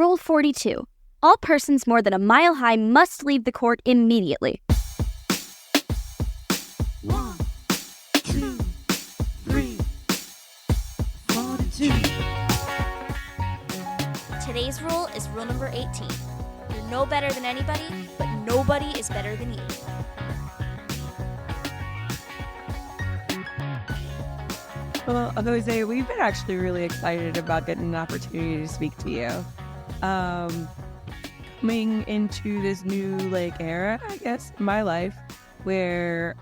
Rule 42. All persons more than a mile high must leave the court immediately. 1, 2, 3, 42. Today's rule is rule number 18. You're no better than anybody, but nobody is better than you. Well, Jose, we've been actually really excited about getting an opportunity to speak to you. Coming into this new era, I guess, in my life, where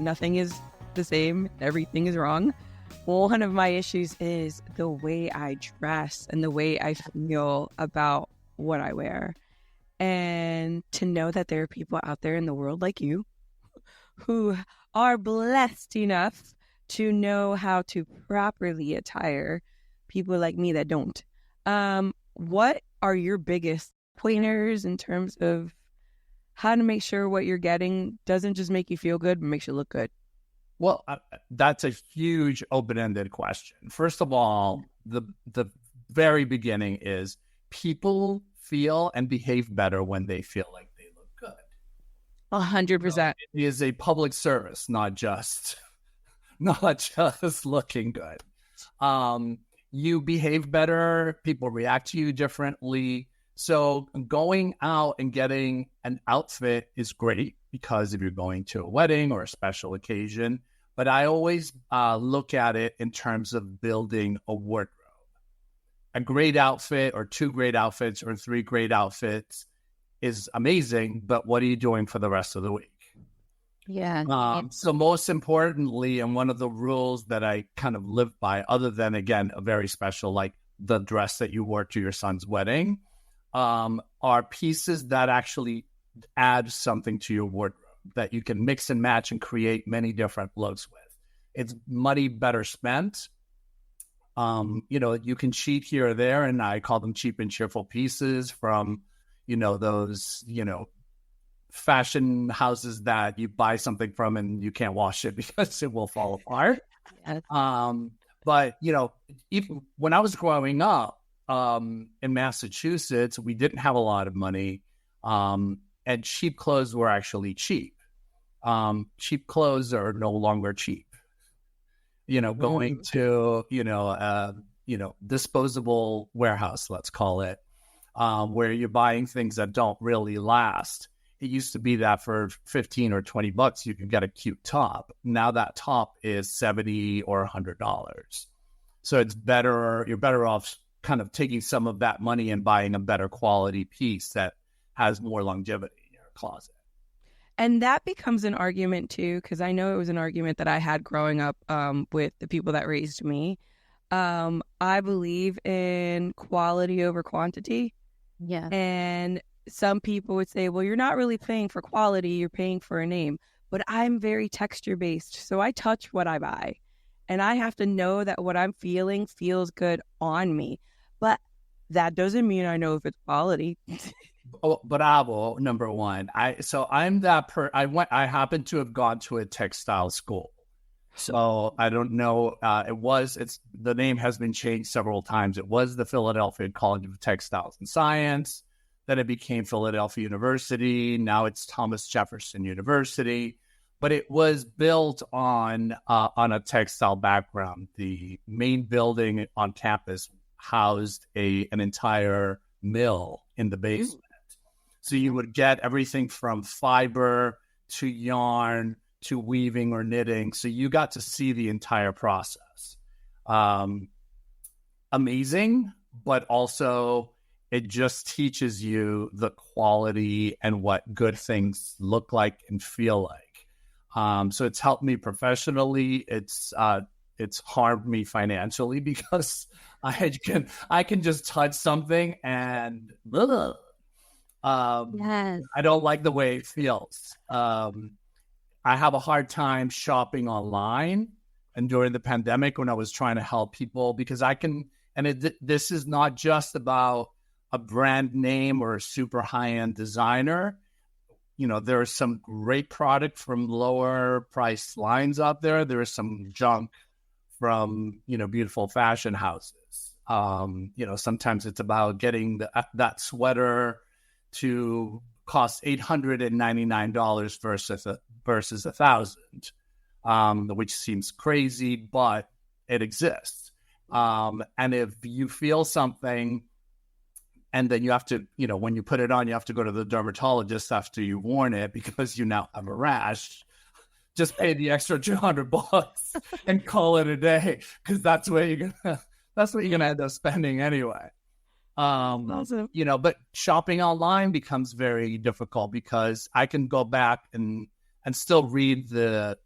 nothing is the same, everything is wrong. One of my issues is the way I dress and the way I feel about what I wear. And to know that there are people out there in the world like you who are blessed enough to know how to properly attire people like me that don't. What are your biggest pointers in terms of how to make sure what you're getting doesn't just make you feel good, but makes you look good? Well, that's a huge open-ended question. First of all, the very beginning is people feel and behave better when they feel like they look good. 100%. It is a public service, not just looking good. You behave better, people react to you differently. So going out and getting an outfit is great because if you're going to a wedding or a special occasion, but I always look at it in terms of building a wardrobe. A great outfit or 2 great outfits or 3 great outfits is amazing, but what are you doing for the rest of the week? Yeah. So most importantly, and one of the rules that I kind of live by, other than, again, a very special, like the dress that you wore to your son's wedding, are pieces that actually add something to your wardrobe that you can mix and match and create many different looks with. It's money better spent. You can cheat here or there, and I call them cheap and cheerful pieces from, those, fashion houses that you buy something from and you can't wash it because it will fall apart. Yes. But, even when I was growing up in Massachusetts, we didn't have a lot of money, and cheap clothes were actually cheap. Cheap clothes are no longer cheap. Going to, disposable warehouse, let's call it, where you're buying things that don't really last. It used to be that for $15 or $20, you could get a cute top. Now that top is $70 or $100. So it's better. You're better off kind of taking some of that money and buying a better quality piece that has more longevity in your closet. And that becomes an argument too, because I know it was an argument that I had growing up with the people that raised me. I believe in quality over quantity. Yeah. And some people would say, well, you're not really paying for quality, you're paying for a name. But I'm very texture based. So I touch what I buy. And I have to know that what I'm feeling feels good on me. But that doesn't mean I know if it's quality. Oh, bravo, number one. I happen to have gone to a textile school. So I don't know. The name has been changed several times. It was the Philadelphia College of Textiles and Science. Then it became Philadelphia University. Now it's Thomas Jefferson University. But it was built on a textile background. The main building on campus housed an entire mill in the basement. So you would get everything from fiber to yarn to weaving or knitting. So you got to see the entire process. Amazing, but also it just teaches you the quality and what good things look like and feel like. So it's helped me professionally. It's harmed me financially because I can just touch something and Yes. I don't like the way it feels. I have a hard time shopping online, and during the pandemic when I was trying to help people, because this is not just about a brand name or a super high-end designer. There is some great product from lower priced lines out there. There is some junk from, beautiful fashion houses. Sometimes it's about getting that sweater to cost $899 versus $1,000, which seems crazy, but it exists. And if you feel something, and then you have to, when you put it on, you have to go to the dermatologist after you've worn it because you now have a rash. Just pay the extra $200 and call it a day, because that's what you're gonna end up spending anyway. Awesome. But shopping online becomes very difficult because I can go back and still read the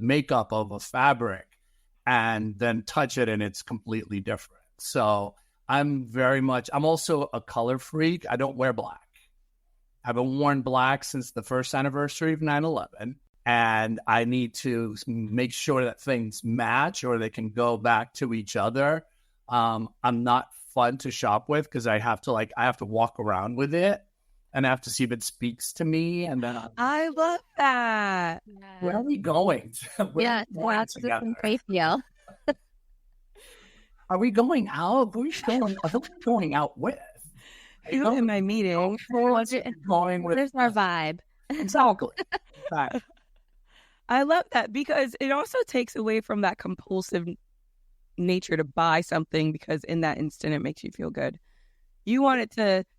makeup of a fabric and then touch it, and it's completely different. So I'm also a color freak. I don't wear black. I haven't worn black since the first anniversary of 9/11. And I need to make sure that things match or they can go back to each other. I'm not fun to shop with because I have to walk around with it and I have to see if it speaks to me. And then I love that. Where are we going? Yeah, that's the feel. Are we going out? Who are we going out with? Even in my meeting. Going with? There's our vibe. Exactly. I love that because it also takes away from that compulsive nature to buy something because in that instant it makes you feel good. You want it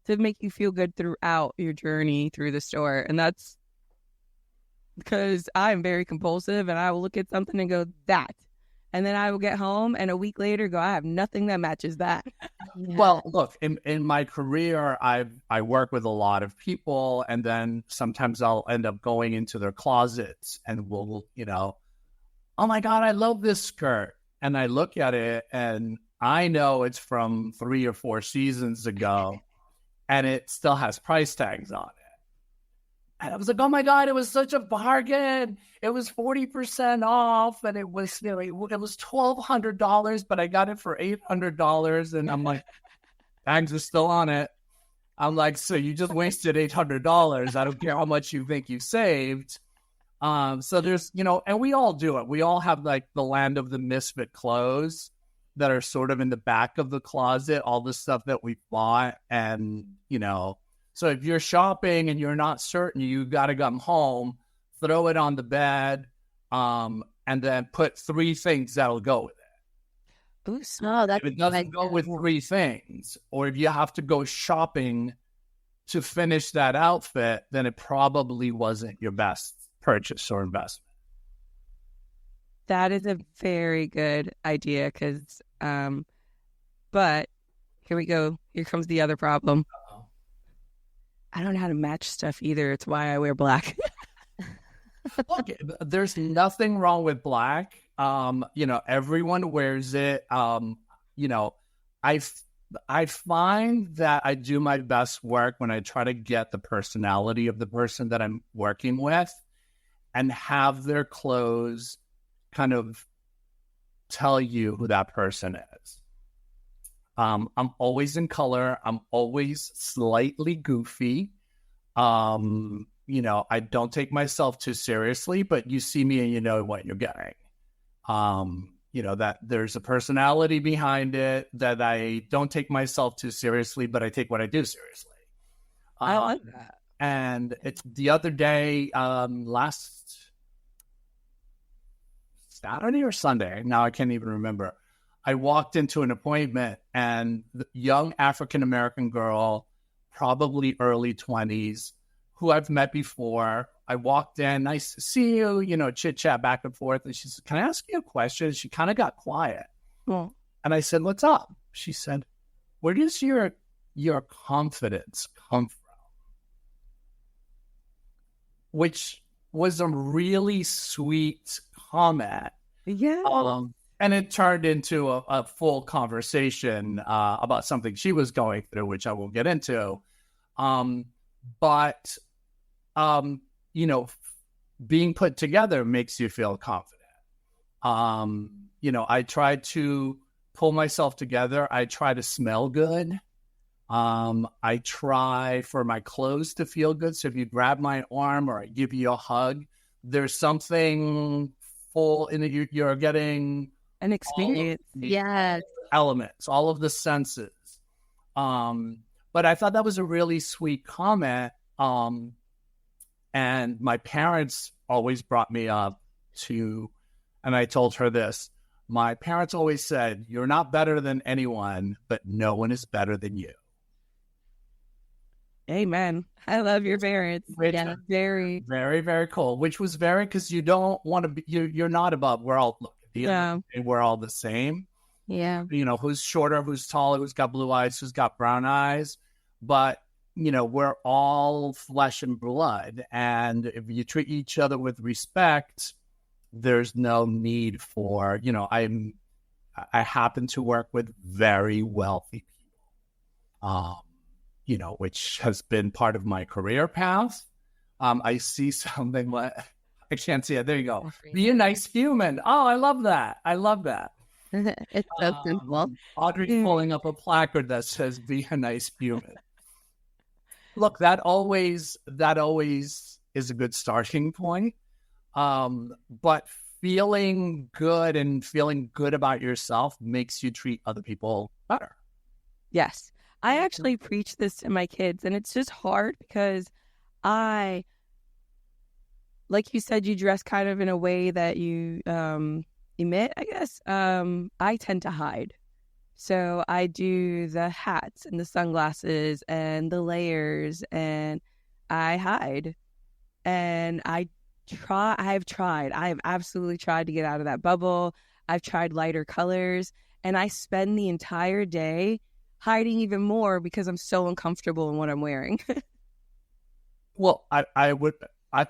to make you feel good throughout your journey through the store. And that's because I'm very compulsive and I will look at something and go, that. And then I will get home and a week later go, I have nothing that matches that. Yeah. Well, look, in my career, I work with a lot of people, and then sometimes I'll end up going into their closets and we'll, oh my God, I love this skirt. And I look at it and I know it's from 3 or 4 seasons ago and it still has price tags on it. And I was like, oh my God, it was such a bargain. It was 40% off and it was $1,200, but I got it for $800. And I'm like, tags are still on it. I'm like, so you just wasted $800. I don't care how much you think you saved. So there's, and we all do it. We all have like the land of the misfit clothes that are sort of in the back of the closet, all the stuff that we bought. And, so if you're shopping and you're not certain, you got to come home, throw it on the bed, and then put 3 things that'll go with it. Ooh, If it doesn't go with 3 things, or if you have to go shopping to finish that outfit, then it probably wasn't your best purchase or investment. that is a very good idea because, but here we go. Here comes the other problem. I don't know how to match stuff either. It's why I wear black. Look, there's nothing wrong with black. Everyone wears it. I find that I do my best work when I try to get the personality of the person that I'm working with and have their clothes kind of tell you who that person is. I'm always in color. I'm always slightly goofy. I don't take myself too seriously, but you see me and you know what you're getting. That there's a personality behind it, that I don't take myself too seriously, but I take what I do seriously. I like that. And it's the other day, last Saturday or Sunday, now I can't even remember. I walked into an appointment and the young African-American girl, probably early 20s, who I've met before. I walked in, nice to see you, chit-chat back and forth. And she said, can I ask you a question? She kind of got quiet. Well, and I said, what's up? She said, where does your confidence come from? Which was a really sweet comment. yeah. And it turned into a full conversation about something she was going through, which I will get into. But being put together makes you feel confident. I try to pull myself together. I try to smell good. I try for my clothes to feel good. So if you grab my arm or I give you a hug, there's something full in it. You're getting An experience. Yes. elements, all of the senses. But I thought that was a really sweet comment. And my parents always brought me up to, and I told her this, my parents always said, you're not better than anyone, but no one is better than you. Amen. I love your parents. Which, Yeah, very, very, very cool. Which was very, because you don't want to be, you're not above. We're all, look, at the end of the day, we're all the same. Yeah. You know, who's shorter, who's taller, who's got blue eyes, who's got brown eyes. But, you know, we're all flesh and blood. And if you treat each other with respect, there's no need for, you know, I happen to work with very wealthy people, you know, which has been part of my career path. I see something like, I can't see it. There you go. Be a nice human. Oh, I love that. I love that. It's so simple. Audrey's pulling up a placard that says, be a nice human. Look, that always is a good starting point. But feeling good and feeling good about yourself makes you treat other people better. yes. I actually preach this to my kids, and it's just hard because like you said, you dress kind of in a way that you emit, I guess. I tend to hide. So I do the hats and the sunglasses and the layers, and I hide. And I've absolutely tried to get out of that bubble. I've tried lighter colors, and I spend the entire day hiding even more because I'm so uncomfortable in what I'm wearing. Well, I'm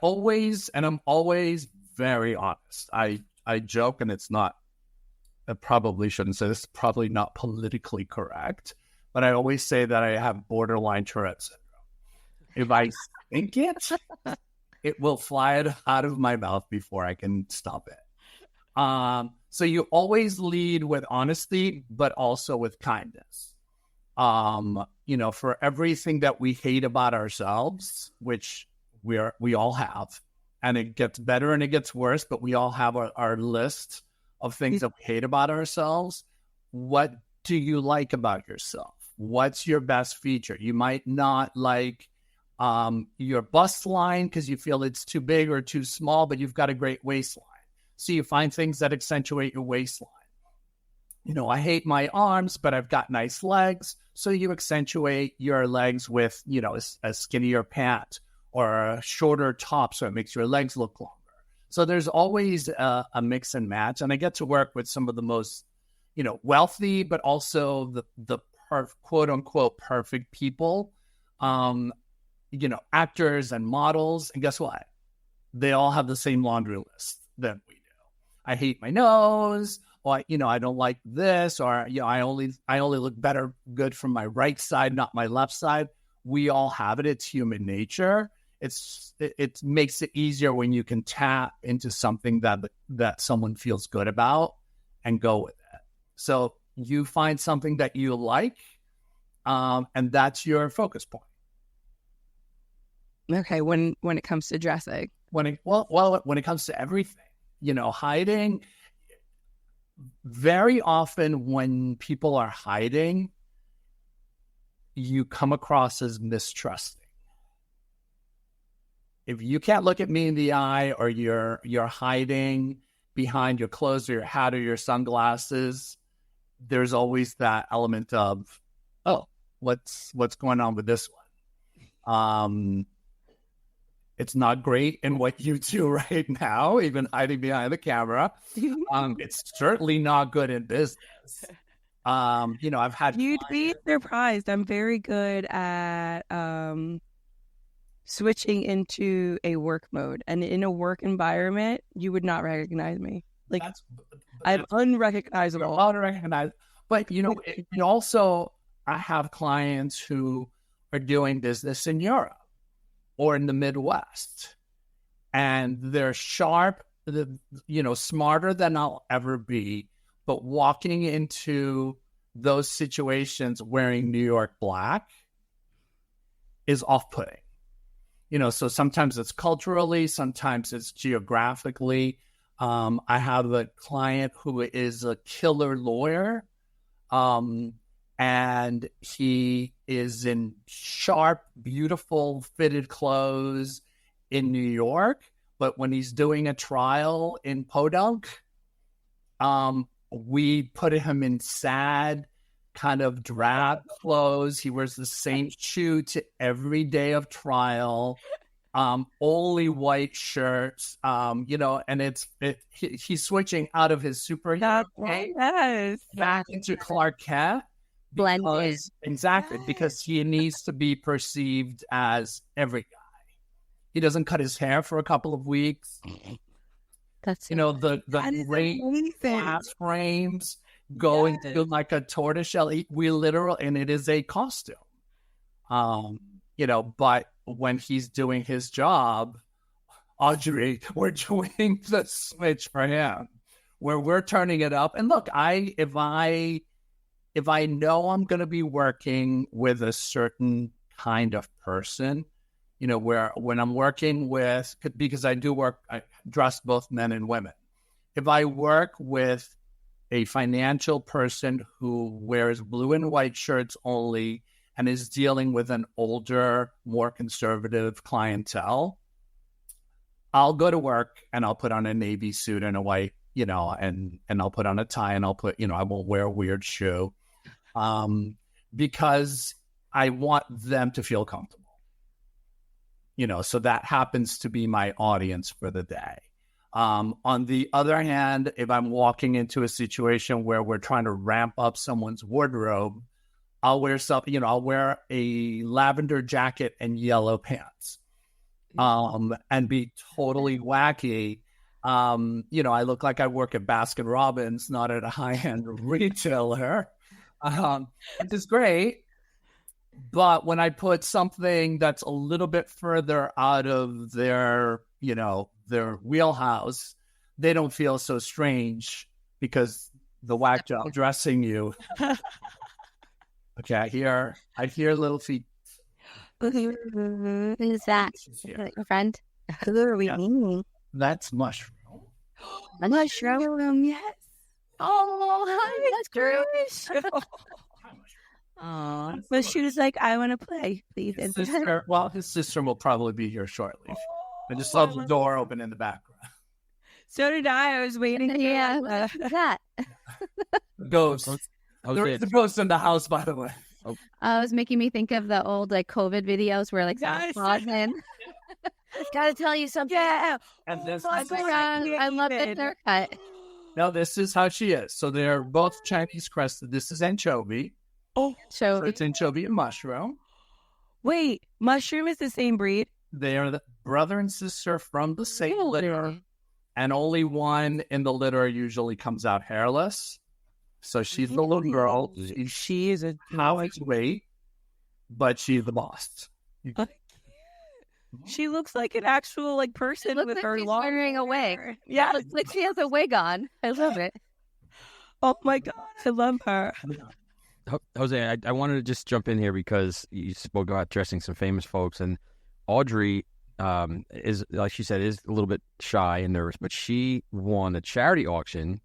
always very honest. I joke, and it's not, I probably shouldn't say this, it's probably not politically correct, but I always say that I have borderline Tourette syndrome. If I think it will fly out of my mouth before I can stop it. So you always lead with honesty, but also with kindness. You know, for everything that we hate about ourselves, which we all have, and it gets better and it gets worse, but we all have our list of things that we hate about ourselves. What do you like about yourself? What's your best feature? You might not like your bust line because you feel it's too big or too small, but you've got a great waistline. So you find things that accentuate your waistline. You know, I hate my arms, but I've got nice legs. So you accentuate your legs with, you know, a skinnier pant or a shorter top so it makes your legs look longer. So there's always a mix and match. And I get to work with some of the most, you know, wealthy, but also the quote unquote perfect people, you know, actors and models. And guess what? They all have the same laundry list that we do. I hate my nose, or, you know, I don't like this, or, you know, I only look good from my right side, not my left side. We all have it. It's human nature. It makes it easier when you can tap into something that someone feels good about and go with it. So you find something that you like, and that's your focus point. Okay, when it comes to dressing. When it comes to everything, you know, hiding. Very often when people are hiding, you come across as mistrusting. If you can't look at me in the eye, or you're hiding behind your clothes or your hat or your sunglasses, there's always that element of, oh, what's going on with this one? It's not great in what you do right now, even hiding behind the camera. It's certainly not good in business. You know, I've had You'd be surprised. I'm very good at switching into a work mode, and in a work environment, you would not recognize me. Like, I'm unrecognizable. Unrecognized. But you know, also I have clients who are doing business in Europe or in the Midwest, and they're sharp, you know, smarter than I'll ever be, but walking into those situations wearing New York black is off-putting. You know, so sometimes it's culturally, sometimes it's geographically. I have a client who is a killer lawyer, And he is in sharp, beautiful, fitted clothes in New York. But when he's doing a trial in Podunk, we put him in sad, kind of drab clothes. He wears the same shoe to every day of trial. Only white shirts, and he's switching out of his superhero Yes. back into Clark Kent. Blended. Exactly, because he needs to be perceived as every guy. He doesn't cut his hair for a couple of weeks. That's The great glass frames going to like a tortoiseshell. We literally, and it is a costume. But when he's doing his job, Audrey, we're doing the switch for him, where we're turning it up. And look, if I know I'm going to be working with a certain kind of person, where when I'm working with, because I dress both men and women. If I work with a financial person who wears blue and white shirts only and is dealing with an older, more conservative clientele, I'll go to work and I'll put on a navy suit and a white, and I'll put on a tie and I'll put, I won't wear a weird shoe, because I want them to feel comfortable. So that happens to be my audience for the day. On the other hand, if I'm walking into a situation where we're trying to ramp up someone's wardrobe, I'll wear something, I'll wear a lavender jacket and yellow pants, and be totally wacky. I look like I work at Baskin Robbins, not at a high-end retailer, which is great. But when I put something that's a little bit further out of their wheelhouse, they don't feel so strange because the whack job dressing you. Okay, I hear little feet. Who's that? Yeah. Your friend? Who are we meeting? That's mushroom. A mushroom, yes. Oh, hi, that's great. Oh, but she was like, I want to play, please. His sister will probably be here shortly. I just love the door open in the background. So did I. I was waiting. Yeah, what's that? Ghost. There is a ghost in the house, by the way. It was making me think of the old COVID videos where Yes. in. Gotta tell you something. Yeah. And this, I love this haircut. no, this is how she is. So they're both Chinese crested. This is anchovy. Oh, So it's anchovy and mushroom. wait. Mushroom is the same breed? They are the brother and sister from the same litter. And only one in the litter usually comes out hairless. So she's the little girl. She is a How much weight, but she's the boss. She looks like an actual person Looks with like her she's long wearing a wig. hair. Yeah. Looks like she has a wig on. I love it. Oh my god, I love her. Jose, I wanted to just jump in here because you spoke about dressing some famous folks, and Audrey is, like she said, is a little bit shy and nervous, but she won a charity auction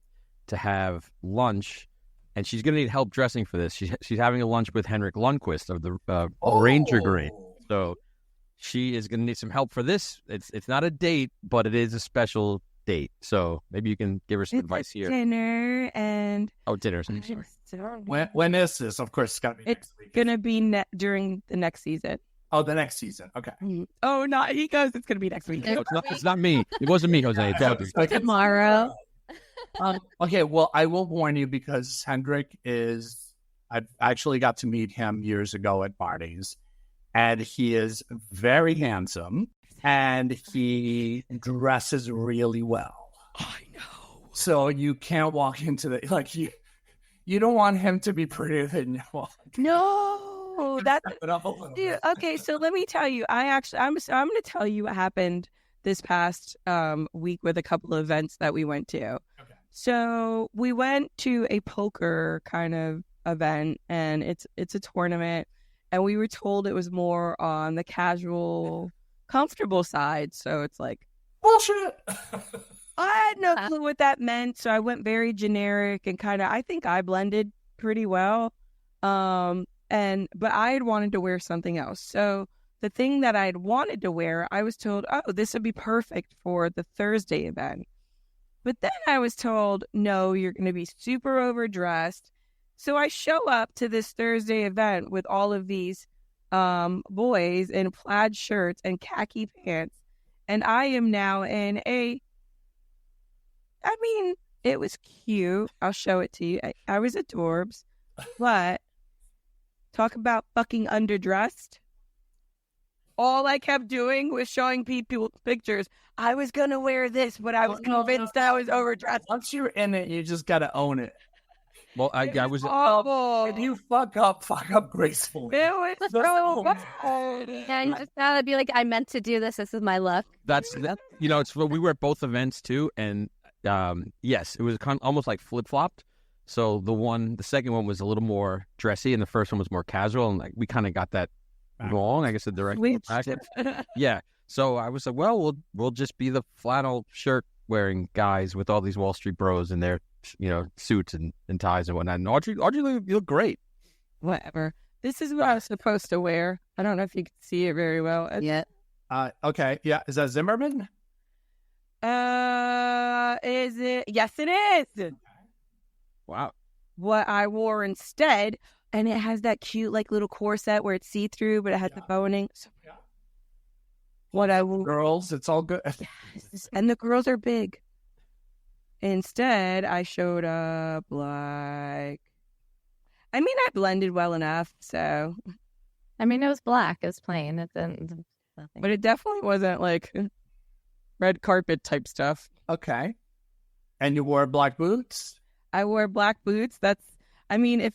to have lunch, and she's going to need help dressing for this. She's having a lunch with Henrik Lundqvist of the Ranger Grade, so she is going to need some help for this. It's not a date, but it is a special date. So maybe you can give her some advice here. Dinner and Dinner. I'm sorry. When is this? Of course, it's got to be next week. gonna be during the next season. Oh, the next season. Okay. Oh, not he goes. It's gonna be next week. No, it's not me. It wasn't me, Jose. It's Audrey. Tomorrow. Okay, well, I will warn you because Hendrik I actually got to meet him years ago at parties, and he is very handsome, and he dresses really well. I know. So you can't walk into you don't want him to be prettier than you. No, that's Step it up a little dude. bit. Okay, so let me tell you. I'm gonna tell you what happened this past week with a couple of events that we went to. Okay. So we went to a poker kind of event, and it's a tournament, and we were told it was more on the casual, comfortable side. So it's like Bullshit. I had no clue what that meant, so I went very generic and kind of. I think I blended pretty well. But I had wanted to wear something else. So the thing that I had wanted to wear, I was told, oh, this would be perfect for the Thursday event. But then I was told, no, you're going to be super overdressed. So I show up to this Thursday event with all of these boys in plaid shirts and khaki pants. And I am now in it was cute. I'll show it to you. I was adorbs. But talk about fucking underdressed. All I kept doing was showing people pictures. I was going to wear this, but I was convinced I was overdressed. Once you're in it, you just got to own it. Well, I was awful. If you fuck up gracefully. It was so bad. Yeah, you just gotta be like, I meant to do this. This is my look. That's it's we were at both events too, and yes, it was almost like flip flopped. So the second one was a little more dressy, and the first one was more casual, and like we kind of got that wrong. I guess the direction. Yeah. So I was like, well, we'll just be the flannel shirt wearing guys with all these Wall Street bros in their suits and ties and whatnot. And Audrey, you look great. Whatever. This is what I was supposed to wear. I don't know if you can see it very well. Yeah. Okay. Yeah. Is that Zimmerman? Is it? Yes, it is. Wow. What I wore instead, and it has that cute like little corset where it's see-through, but it has the boning. So, what I wore. Girls, it's all good. Yes. And the girls are big. Instead, I showed up like, I blended well enough, so. I mean, it was black. It was plain. It didn't. Nothing. But it definitely wasn't like red carpet type stuff. Okay. And you wore black boots? I wore black boots. If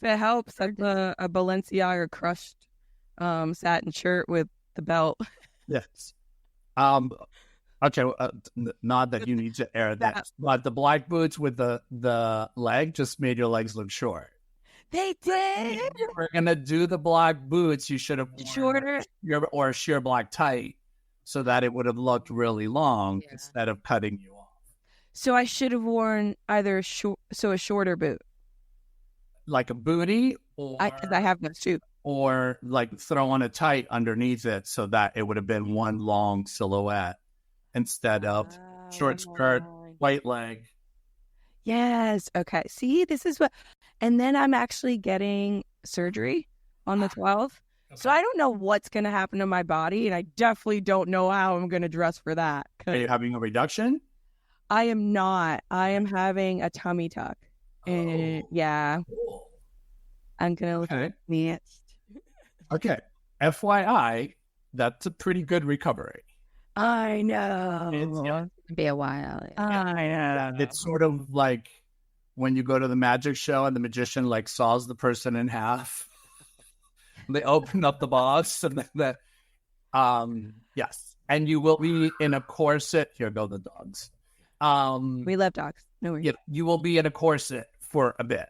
it helps, that's a Balenciaga crushed satin shirt with the belt. Yes. Okay, not that you need to air that, but the black boots with the leg just made your legs look short. They did. If you were gonna do the black boots, you should have worn shorter or a sheer black tight, so that it would have looked really long instead of cutting you off. So I should have worn either a shorter boot, like a booty, or because I have those too, or like throw on a tight underneath it, so that it would have been one long silhouette instead of short skirt, white leg. Yes. Okay. See, this is what, and then I'm actually getting surgery on the 12th. Okay. So I don't know what's going to happen to my body, and I definitely don't know how I'm going to dress for that. Are you having a reduction? I am not. I am having a tummy tuck. And yeah. Cool. I'm going to look at me. Okay. FYI, that's a pretty good recovery. I know. It'd be a while. I know. It's sort of like when you go to the magic show and the magician like saws the person in half. They open up the box and then yes. And you will be in a corset. Here go the dogs. We love dogs. No worries. You will be in a corset for a bit.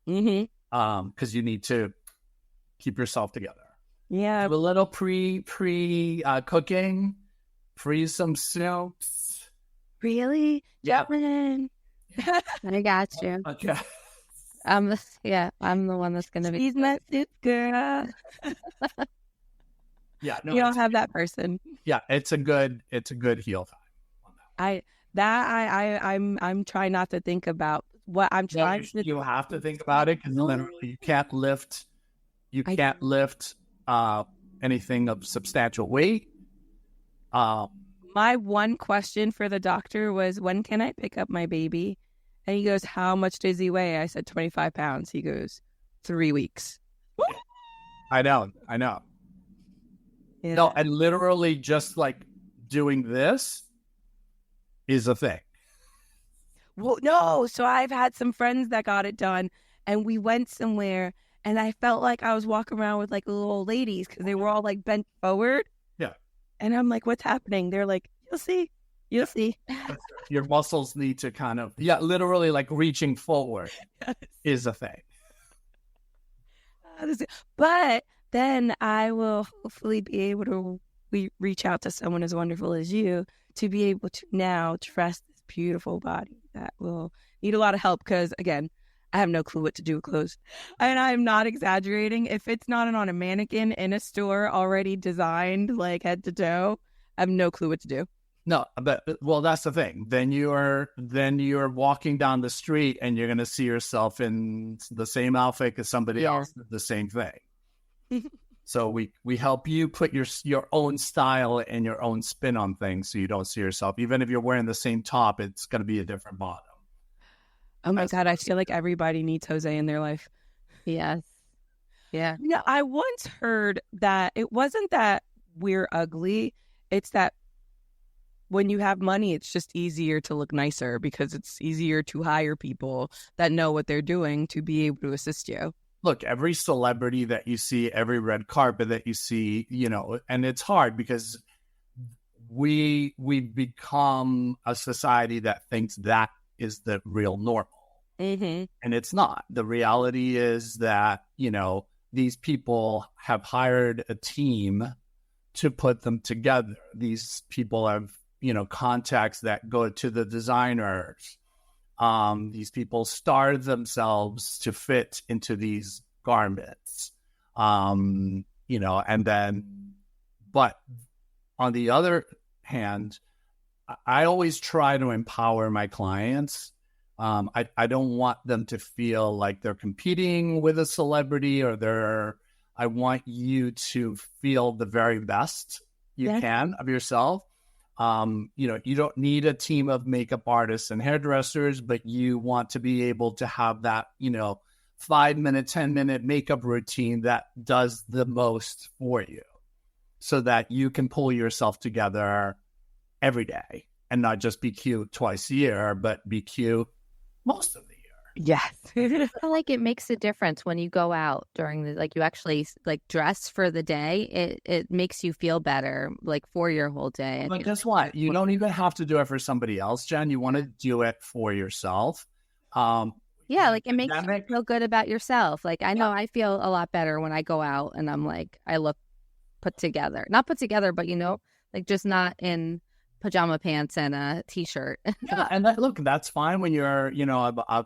Mm-hmm. Because you need to keep yourself together. Yeah. Do a little pre cooking. Freeze some soups. Really? Yeah. I got you. Okay. I'm the one that's gonna be. She's my soup girl. Yeah. No, you don't have that person. Yeah, it's a good heel time. I'm trying not to think about what I'm trying to. You have to think about it because literally you can't lift. You can't lift anything of substantial weight. My one question for the doctor was, when can I pick up my baby? And he goes, how much does he weigh? I said 25 pounds. He goes, 3 weeks. I know. Yeah. No, and literally just like doing this is a thing. Well, no. So I've had some friends that got it done, and we went somewhere, and I felt like I was walking around with like little old ladies because they were all like bent forward. Yeah. And I'm like, what's happening? They're like, you'll see. You'll see. Your muscles need to kind of, literally like reaching forward is a thing. But then I will hopefully be able to reach out to someone as wonderful as you to be able to now dress this beautiful body that will need a lot of help. Because again, I have no clue what to do with clothes. And I'm not exaggerating. If it's not on a mannequin in a store already designed like head to toe, I have no clue what to do. No, but well, that's the thing. Then you're walking down the street and you're going to see yourself in the same outfit as somebody else did the same thing. So we help you put your own style and your own spin on things, so you don't see yourself. Even if you're wearing the same top, it's going to be a different bottom. Oh my God, I feel like everybody needs Jose in their life. Yes. Yeah. Yeah, I once heard that it wasn't that we're ugly. It's that when you have money, it's just easier to look nicer because it's easier to hire people that know what they're doing to be able to assist you. Look, every celebrity that you see, every red carpet that you see, and it's hard because we've become a society that thinks that is the real normal. Mm-hmm. And it's not. The reality is that, these people have hired a team to put them together. These people have, contacts that go to the designers. These people starve themselves to fit into these garments, and then, but on the other hand, I always try to empower my clients. I don't want them to feel like they're competing with a celebrity I want you to feel the very best you can of yourself. You don't need a team of makeup artists and hairdressers, but you want to be able to have that, 5-minute, 10-minute makeup routine that does the most for you so that you can pull yourself together every day and not just be cute twice a year, but be cute most of the year. Yes. I feel like it makes a difference when you go out during you actually dress for the day. It makes you feel better for your whole day. But guess what? You don't even have to do it for somebody else, Jen. You want to do it for yourself. It makes you feel good about yourself. I know I feel a lot better when I go out and I'm I look put together. Not put together, but just not in pajama pants and a t-shirt. Yeah, and look, that's fine when you're,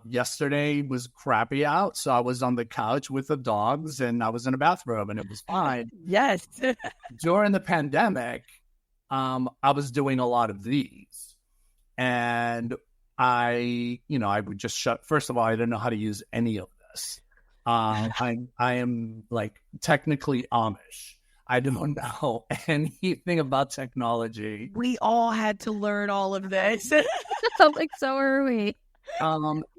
yesterday was crappy out, so I was on the couch with the dogs and I was in a bathrobe and it was fine. Yes. During the pandemic, I was doing a lot of these, and I would just first of all, I didn't know how to use any of this. I am technically Amish. I don't know anything about technology. We all had to learn all of this. So are we.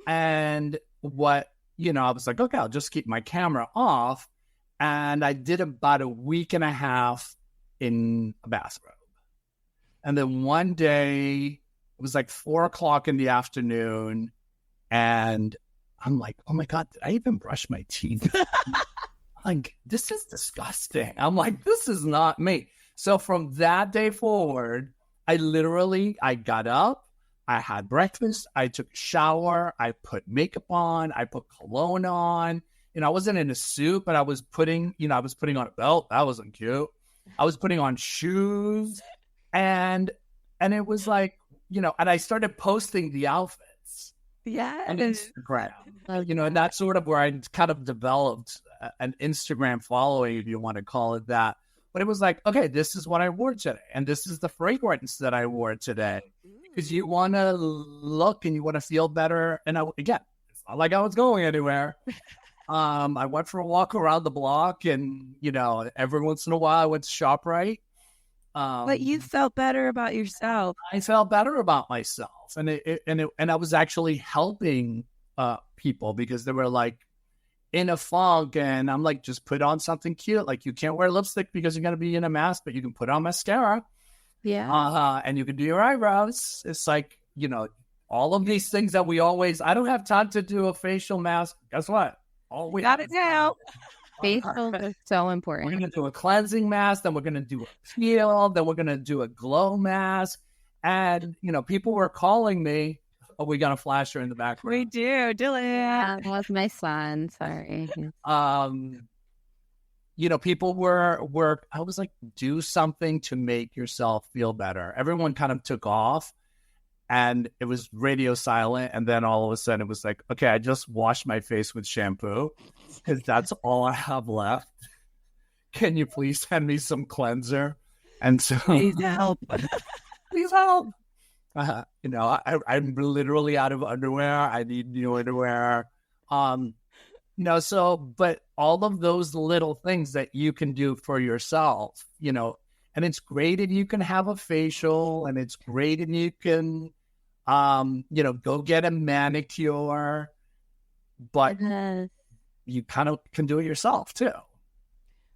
And what, I was like, okay, I'll just keep my camera off. And I did about a week and a half in a bathrobe. And then one day, it was 4:00 in the afternoon. And I'm like, oh my God, did I even brush my teeth? This is disgusting. I'm like, this is not me. So from that day forward, I got up, I had breakfast, I took a shower, I put makeup on, I put cologne on. I wasn't in a suit, but I was putting on a belt. That wasn't cute. I was putting on shoes, and it was and I started posting the outfits. Yeah. On Instagram. And that's sort of where I kind of developed an Instagram following, if you want to call it that. But it was okay, this is what I wore today. And this is the fragrance that I wore today. Because you want to look and you want to feel better. And again, it's not like I was going anywhere. I went for a walk around the block, and, every once in a while I went to ShopRite. But you felt better about yourself. I felt better about myself. And I was actually helping people because they were in a fog, and I'm just put on something cute. You can't wear lipstick because you're going to be in a mask, but you can put on mascara. Yeah. And you can do your eyebrows. It's all of these things that I don't have time to do a facial mask. Guess what? We got it now. Facial is so We're important. going to do a cleansing mask, then we're going to do a peel, then we're going to do a glow mask. And, people were calling me. Oh, we got a flasher in the background. We do, Dylan. Yeah, that was my son. Sorry. People were, I was do something to make yourself feel better. Everyone kind of took off. and it was radio silent. And then all of a sudden it was like, okay, I just washed my face with shampoo because that's all I have left. Can you please send me some cleanser? And so, Please help. please help. I'm literally out of underwear. I need new underwear. But all of those little things that you can do for yourself, and it's great if you can have a facial, and it's great if you can, go get a manicure, but you kind of can do it yourself too.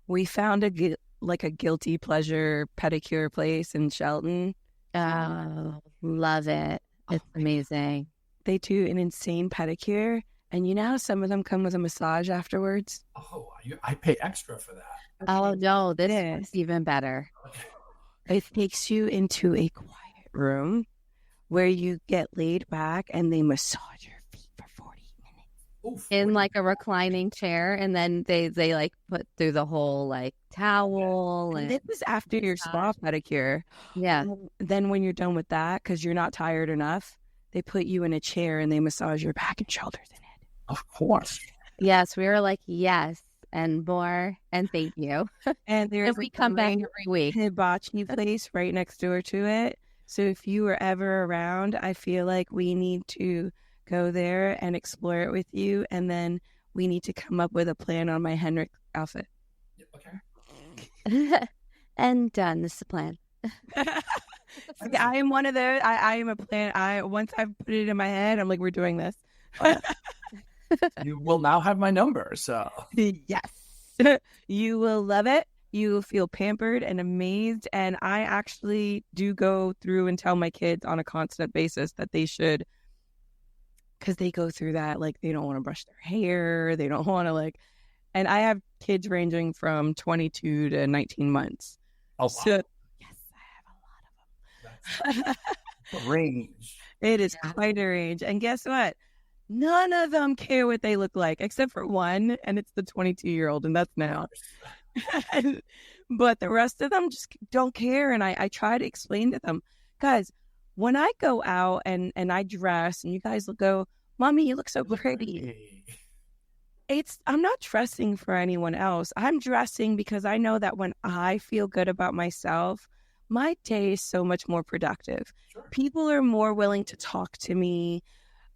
We found a guilty pleasure pedicure place in Shelton. Oh, love it. It's amazing. They do an insane pedicure. And you know how some of them come with a massage afterwards? Oh, I pay extra for that. Oh, no, this is even better. It takes you into a quiet room where you get laid back and they massage your feet for 40 minutes. In like a reclining chair. And then they like put through the whole like towel. And this is after your spa pedicure. Yeah. Then when you're done with that, because you're not tired enough, they put you in a chair and they massage your back and shoulders and head. Of course. Yes, we were like, yes, and more, and thank you. And there's we come back every week. Hibachi place right next door to it. So if you were ever around, I feel like we need to go there and explore it with you. And then we need to come up with a plan on my Henrik outfit. Okay. And done. This is the plan. I am one of those. I am a plan. Once I've put it in my head, I'm like, we're doing this. You will now have my number, so. Yes. You will love it. You will feel pampered and amazed. And I actually do go through and tell my kids on a constant basis that they should, because they go through that, like, they don't want to brush their hair. They don't want to, and I have kids ranging from 22 to 19 months. Oh, wow. So, yes, I have a lot of them. That's range. It is quite a range. And guess what? None of them care what they look like, except for one, and it's the 22-year-old, and that's now. But the rest of them just don't care, and I try to explain to them, guys, when I go out and I dress, and you guys will go, Mommy, you look so pretty. I'm not dressing for anyone else. I'm dressing because I know that when I feel good about myself, my day is so much more productive. Sure. People are more willing to talk to me.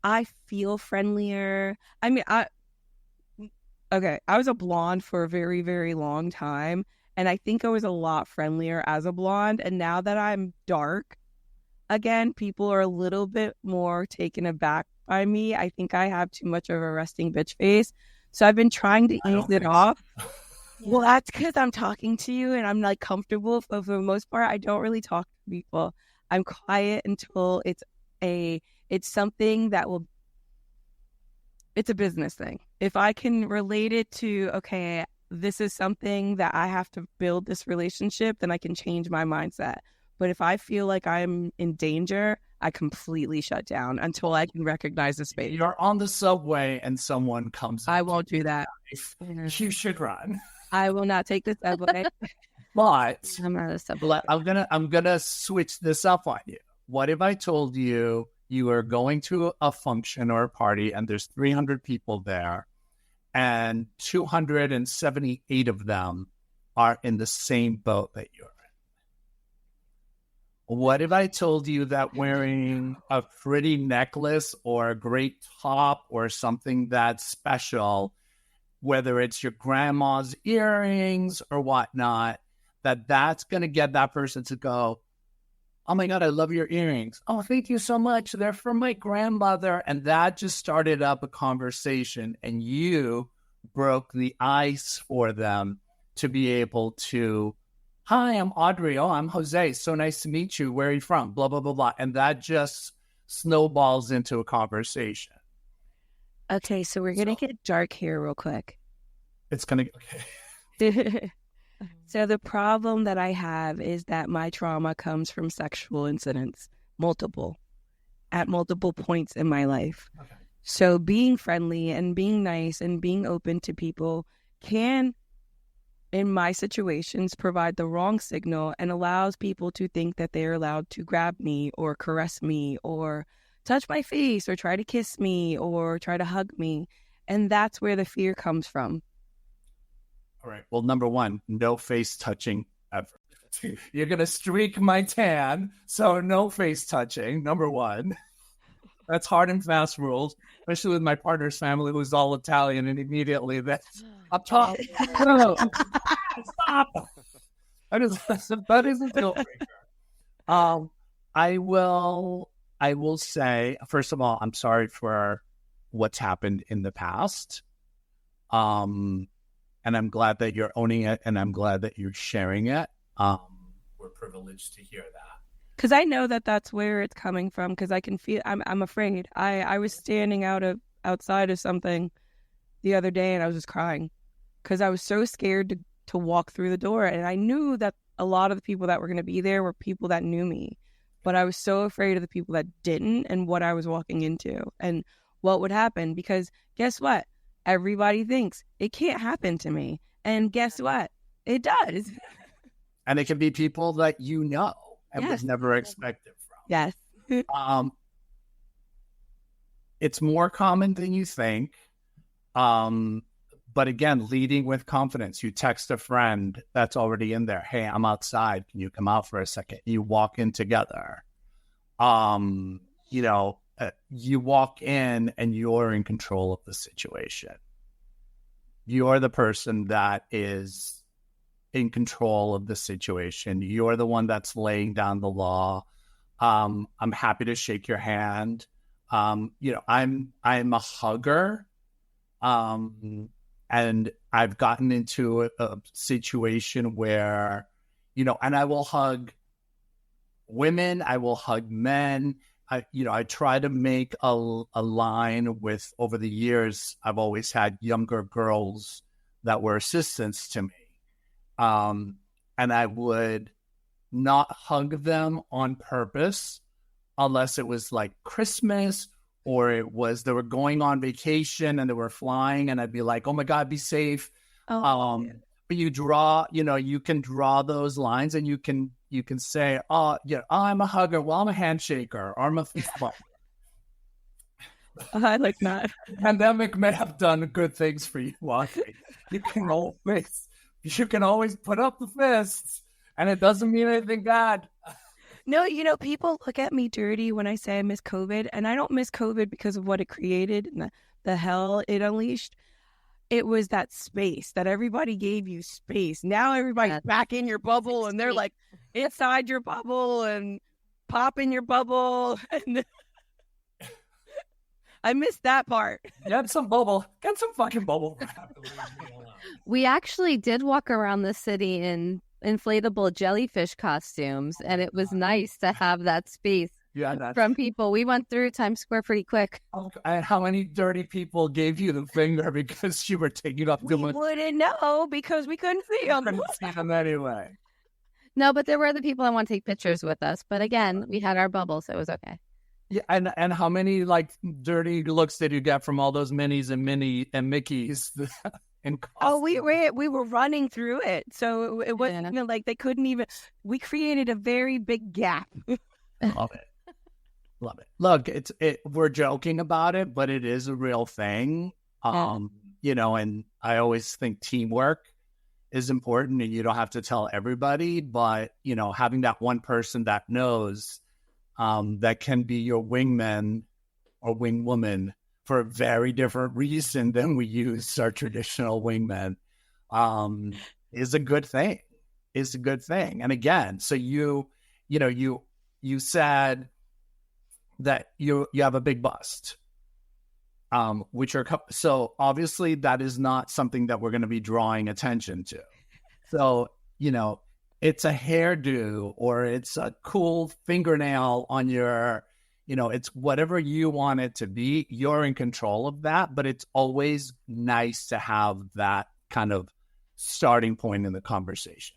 I feel friendlier. I mean, I was a blonde for a very, very long time. And I think I was a lot friendlier as a blonde. And now that I'm dark, again, people are a little bit more taken aback by me. I think I have too much of a resting bitch face. So I've been trying to ease it off. Well, that's because I'm talking to you and I'm like comfortable. But for the most part, I don't really talk to people. I'm quiet until it's something that it's a business thing. If I can relate it to, okay, this is something that I have to build this relationship, then I can change my mindset. But if I feel like I'm in danger, I completely shut down until I can recognize the space. You're on the subway and someone comes. I won't do that. You should run. I will not take the subway. But I'm not a subway. I'm gonna switch this up on you. What if I told you you are going to a function or a party and there's 300 people there and 278 of them are in the same boat that you're in? What if I told you that wearing a pretty necklace or a great top or something that's special, whether it's your grandma's earrings or whatnot, that's going to get that person to go, oh my God, I love your earrings. Oh, thank you so much. They're from my grandmother. And that just started up a conversation and you broke the ice for them to be able to, hi, I'm Audrey. Oh, I'm Jose. So nice to meet you. Where are you from? Blah, blah, blah, blah. And that just snowballs into a conversation. Okay, so we're going to get dark here real quick. It's going to, okay. So the problem that I have is that my trauma comes from sexual incidents, at multiple points in my life. Okay. So being friendly and being nice and being open to people can in my situations, provide the wrong signal and allows people to think that they're allowed to grab me or caress me or touch my face or try to kiss me or try to hug me. And that's where the fear comes from. All right. Well, number one, no face touching ever. You're going to streak my tan, so no face touching, number one. That's hard and fast rules, especially with my partner's family, who's all Italian, and immediately that's up top. No. Stop. That is a deal breaker. I will say, first of all, I'm sorry for what's happened in the past. And I'm glad that you're owning it, and I'm glad that you're sharing it. We're privileged to hear that. Because I know that that's where it's coming from, because I can feel, I'm afraid. I was standing outside of something the other day, and I was just crying because I was so scared to walk through the door. And I knew that a lot of the people that were going to be there were people that knew me. But I was so afraid of the people that didn't and what I was walking into and what would happen. Because guess what? Everybody thinks it can't happen to me. And guess what? It does. And it can be people that you know and was never expected from. Yes. It's more common than you think. But again, leading with confidence. You text a friend that's already in there. Hey, I'm outside. Can you come out for a second? You walk in together. You walk in and you're in control of the situation. You're the person that is in control of the situation. You're the one that's laying down the law. I'm happy to shake your hand. I'm a hugger. And I've gotten into a situation where, and I will hug women, I will hug men. I try to make a line with, over the years, I've always had younger girls that were assistants to me. And I would not hug them on purpose unless it was like Christmas or it was they were going on vacation and they were flying, and I'd be like, oh my God, be safe. But you can draw those lines, and you can say, I'm a hugger. Well, I'm a handshaker, or I'm a fist bumper. I like that. Pandemic may have done good things for you, Audrey. You can always put up the fists, and it doesn't mean anything bad. No, people look at me dirty when I say I miss COVID, and I don't miss COVID because of what it created and the hell it unleashed. It was that space that everybody gave you space. Now everybody's back in your bubble, and they're like inside your bubble and pop in your bubble. And I missed that part. Get some bubble. Get some fucking bubble wrap. We actually did walk around the city in inflatable jellyfish costumes, and it was nice to have that space from people. We went through Times Square pretty quick. And how many dirty people gave you the finger because you were taking up too much? We wouldn't know because we couldn't see them. Couldn't see them anyway. No, but there were the people that want to take pictures with us. But again, we had our bubble, so it was okay. Yeah, and how many dirty looks did you get from all those Minnies and Mickeys? We were running through it, so it wasn't even like they couldn't even. We created a very big gap. Love it. Look, we're joking about it, but it is a real thing. And I always think teamwork is important, and you don't have to tell everybody, but having that one person that knows, that can be your wingman or wingwoman for a very different reason than we use our traditional wingmen, is a good thing. And again, so you said that you have a big bust, so obviously that is not something that we're going to be drawing attention to. So, it's a hairdo or it's a cool fingernail on your, it's whatever you want it to be. You're in control of that, but it's always nice to have that kind of starting point in the conversation.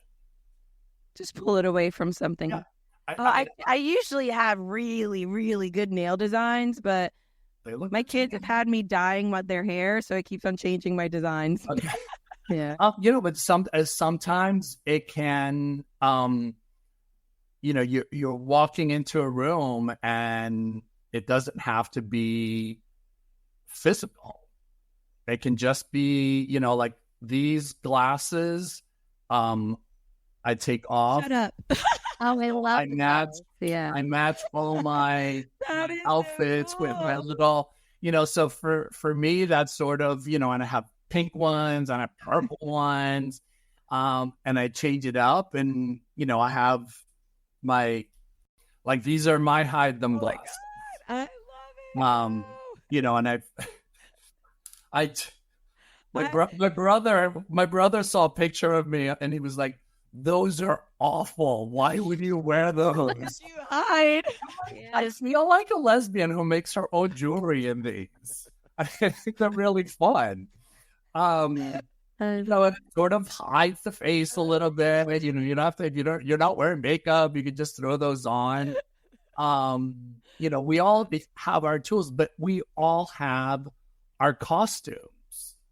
Just pull it away from something. Yeah. I usually have really, really good nail designs, but my kids have had me dyeing their hair, so it keeps on changing my designs. Okay. Yeah. But sometimes it can, you're walking into a room and it doesn't have to be physical. It can just be, like these glasses, I take off. Shut up. Oh, I love I match. those. Yeah. I match all my That is outfits so with my cool. little, so for me, that's sort of, and I have pink ones and I have purple ones. And I change it up and, I have these are my hide them glasses. I love it. And my brother saw a picture of me and he was like, those are awful. Why would you wear those? You hide. I feel like a lesbian who makes her own jewelry in these. I think they're really fun. It sort of hides the face a little bit. You don't have to. You're not wearing makeup. You can just throw those on. We all have our tools, but we all have our costumes.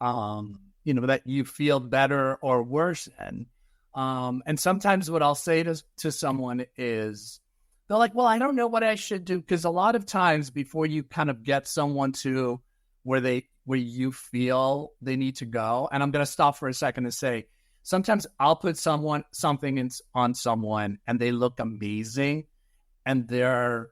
That you feel better or worse in. And sometimes what I'll say to someone is, they're like, well, I don't know what I should do. Because a lot of times before you kind of get someone to where you feel they need to go. And I'm going to stop for a second and say, sometimes I'll put something on someone and they look amazing and they're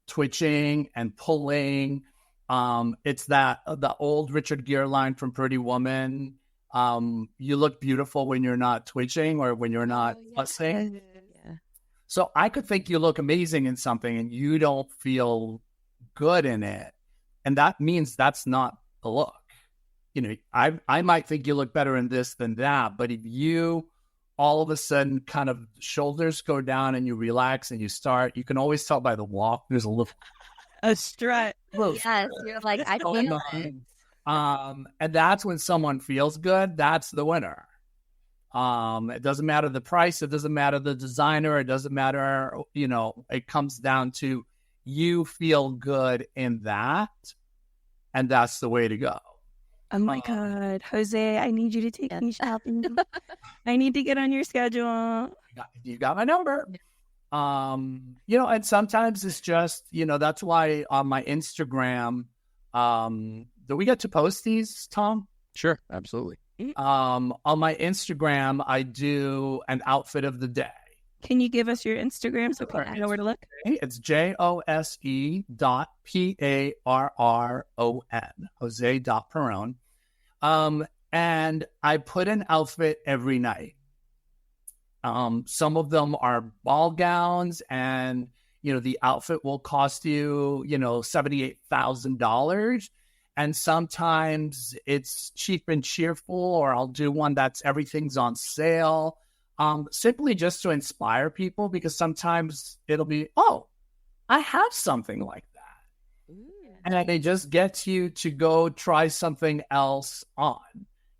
twitching and pulling. It's the old Richard Gere line from Pretty Woman. You look beautiful when you're not twitching or when you're not fussing. Yeah. So I could think you look amazing in something and you don't feel good in it. And that means that's not the look. I might think you look better in this than that. But if you all of a sudden kind of shoulders go down and you relax and you can always tell by the walk, there's A strut. Yes. You're like, I feel it. And that's when someone feels good. That's the winner. It doesn't matter the price. It doesn't matter the designer. It doesn't matter, it comes down to you feel good in that. And that's the way to go. Oh my God, Jose, I need you to take me shopping. I need to get on your schedule. You got my number. And sometimes it's just, that's why on my Instagram, do we get to post these, Tom? Sure, absolutely. On my Instagram, I do an outfit of the day. Can you give us your Instagram so people know where to look? It's JOSE.PARRON, Jose.Parron. And I put an outfit every night. Some of them are ball gowns and, the outfit will cost you, $78,000. And sometimes it's cheap and cheerful, or I'll do one that's everything's on sale. Simply just to inspire people, because sometimes it'll be, oh, I have something like that. And they just get you to go try something else on.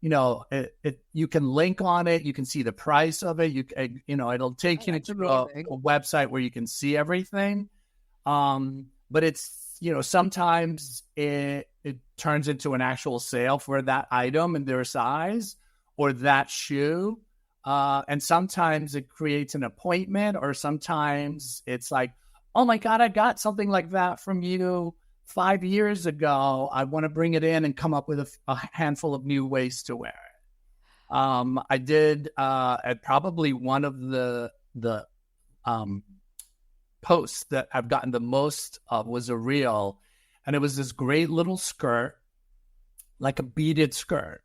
You can link on it. You can see the price of it. It'll take you to a website where you can see everything. But it's, sometimes it turns into an actual sale for that item and their size or that shoe. And sometimes it creates an appointment, or sometimes it's like, oh my God, I got something like that from you 5 years ago. I want to bring it in and come up with a handful of new ways to wear it. I did at probably one of the posts that I've gotten the most of was a reel, and it was this great little skirt, like a beaded skirt.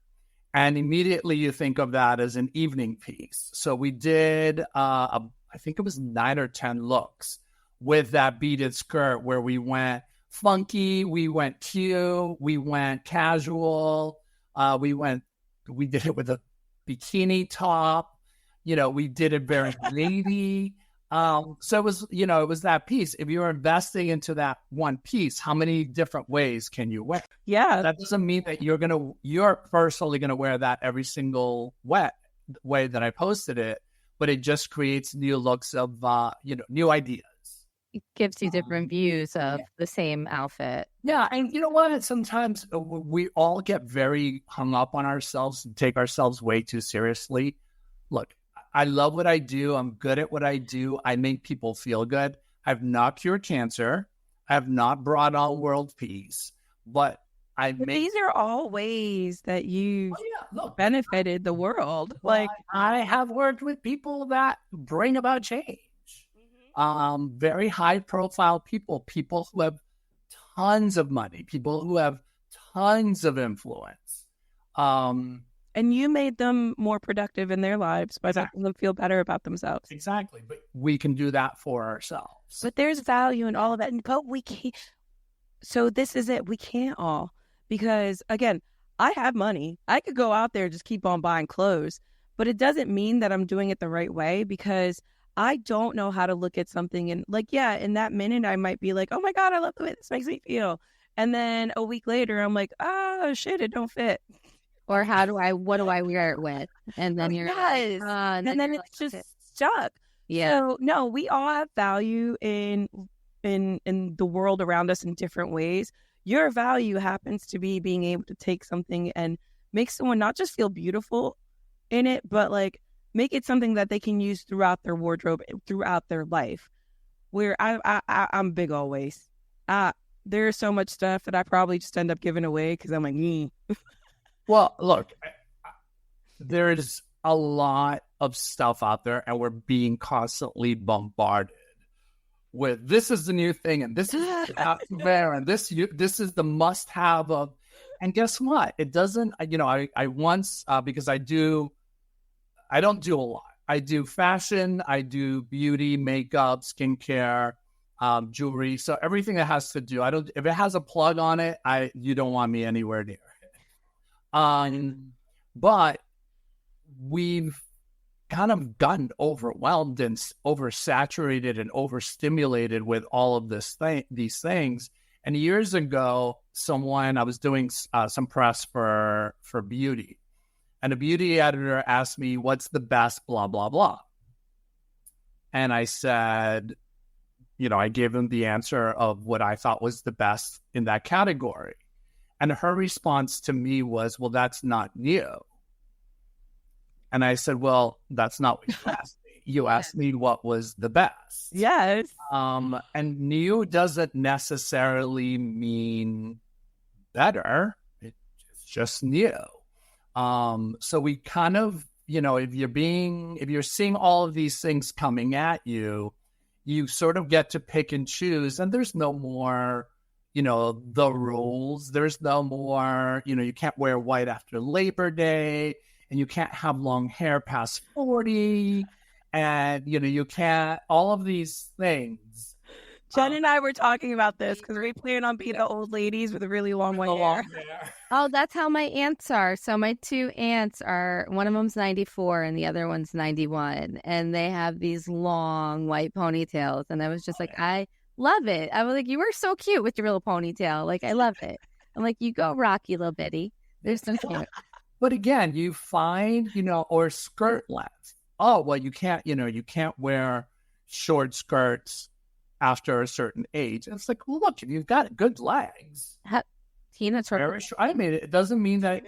And immediately you think of that as an evening piece. So we did, I think it was 9 or 10 looks with that beaded skirt, where we went funky, we went cute, we went casual, we did it with a bikini top, we did it very lady. So it was that piece. If you're investing into that one piece, how many different ways can you wear? Yeah. That doesn't mean that you're personally going to wear that every single way that I posted it, but it just creates new looks of, new ideas. gives you different views of the same outfit. Yeah, and you know what? Sometimes we all get very hung up on ourselves and take ourselves way too seriously. Look, I love what I do. I'm good at what I do. I make people feel good. I've not cured cancer. I have not brought on world peace, but these are all ways that you benefited the world. Like, I have worked with people that bring about change. Very high profile people who have tons of money, people who have tons of influence. And you made them more productive in their lives by making them feel better about themselves. Exactly. But we can do that for ourselves. But there's value in all of that. But we can't. So this is it. We can't all. Because, again, I have money. I could go out there and just keep on buying clothes. But it doesn't mean that I'm doing it the right way, because I don't know how to look at something. And, like, yeah, in that minute, I might be like, oh, my God, I love the way this makes me feel. And then a week later, I'm like, oh, shit, it don't fit. Or what do I wear it with? And then you're like, and then it's just stuck. Yeah. So no, we all have value in the world around us in different ways. Your value happens to be being able to take something and make someone not just feel beautiful in it, but like make it something that they can use throughout their wardrobe, throughout their life. Where I'm big always. There's so much stuff that I probably just end up giving away because I'm like, Well, look, there is a lot of stuff out there, and we're being constantly bombarded with this is the new thing, and this is there, and this is the must-have of. And guess what? It doesn't. I once because I don't do a lot. I do fashion, I do beauty, makeup, skincare, jewelry. So everything that has to do. If it has a plug on it, you don't want me anywhere near it. But we've kind of gotten overwhelmed and oversaturated and overstimulated with all of these things. And years ago, I was doing some press for beauty, and a beauty editor asked me, "What's the best blah blah blah?" And I said, I gave him the answer of what I thought was the best in that category. And her response to me was, well, that's not new. And I said, well, that's not what you asked me. You asked me what was the best. yes. And new doesn't necessarily mean better. It's just new. So we kind of, if you're seeing all of these things coming at you, you sort of get to pick and choose. And there's no more the rules. There's no more, you can't wear white after Labor Day, and you can't have long hair past 40, and, you can't, all of these things. Jen and I were talking about this because we plan on being the old ladies with a really long white hair. Oh, that's how my aunts are. So my two aunts one of them's 94 and the other one's 91, and they have these long white ponytails. And I was just like, I love it. I was like, you were so cute with your little ponytail. Like, I love it. I'm like, you go rocky, little bitty. They're so cute. But again, you find, or skirt length. Oh, well, you can't wear short skirts after a certain age. And it's like, well, look, if you've got good legs. Tina Turner. I mean, it doesn't mean that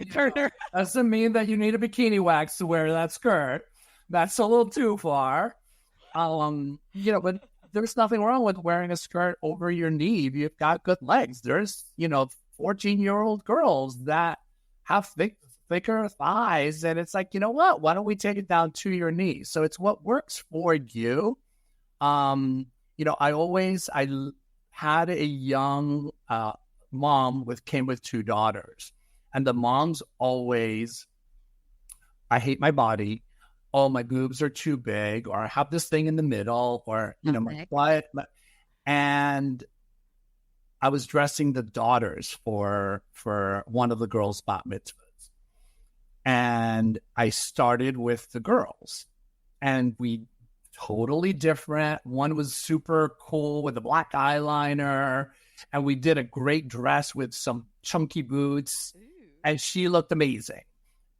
doesn't mean that you need a bikini wax to wear that skirt. That's a little too far. But there's nothing wrong with wearing a skirt over your knee if you've got good legs. There's, 14-year-old girls that have thicker thighs, and it's like, you know what? Why don't we take it down to your knee? So it's what works for you. I had a young mom came with two daughters, and the mom's always, I hate my body. Oh, my boobs are too big, or I have this thing in the middle, or, my butt. And I was dressing the daughters for one of the girls' bat mitzvahs. And I started with the girls, and we totally different. One was super cool with a black eyeliner, and we did a great dress with some chunky boots, and she looked amazing.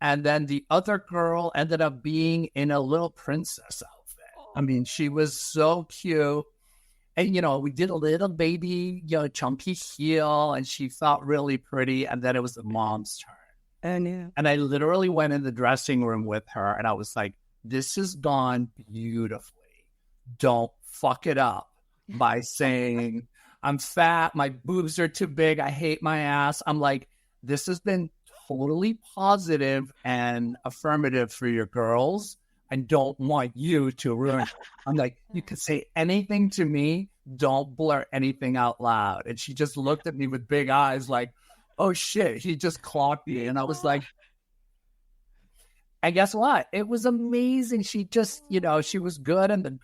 And then the other girl ended up being in a little princess outfit. I mean, she was so cute. And, we did a little baby, chunky heel, and she felt really pretty. And then it was the mom's turn. I knew. And I literally went in the dressing room with her, and I was like, this has gone beautifully. Don't fuck it up by saying, I'm fat, my boobs are too big, I hate my ass. I'm like, this has been totally positive and affirmative for your girls. I don't want you to ruin it. I'm like, you can say anything to me, don't blurt anything out loud. And she just looked at me with big eyes like, oh shit, he just clocked me. And I was like, and guess what? It was amazing. She just, she was good. And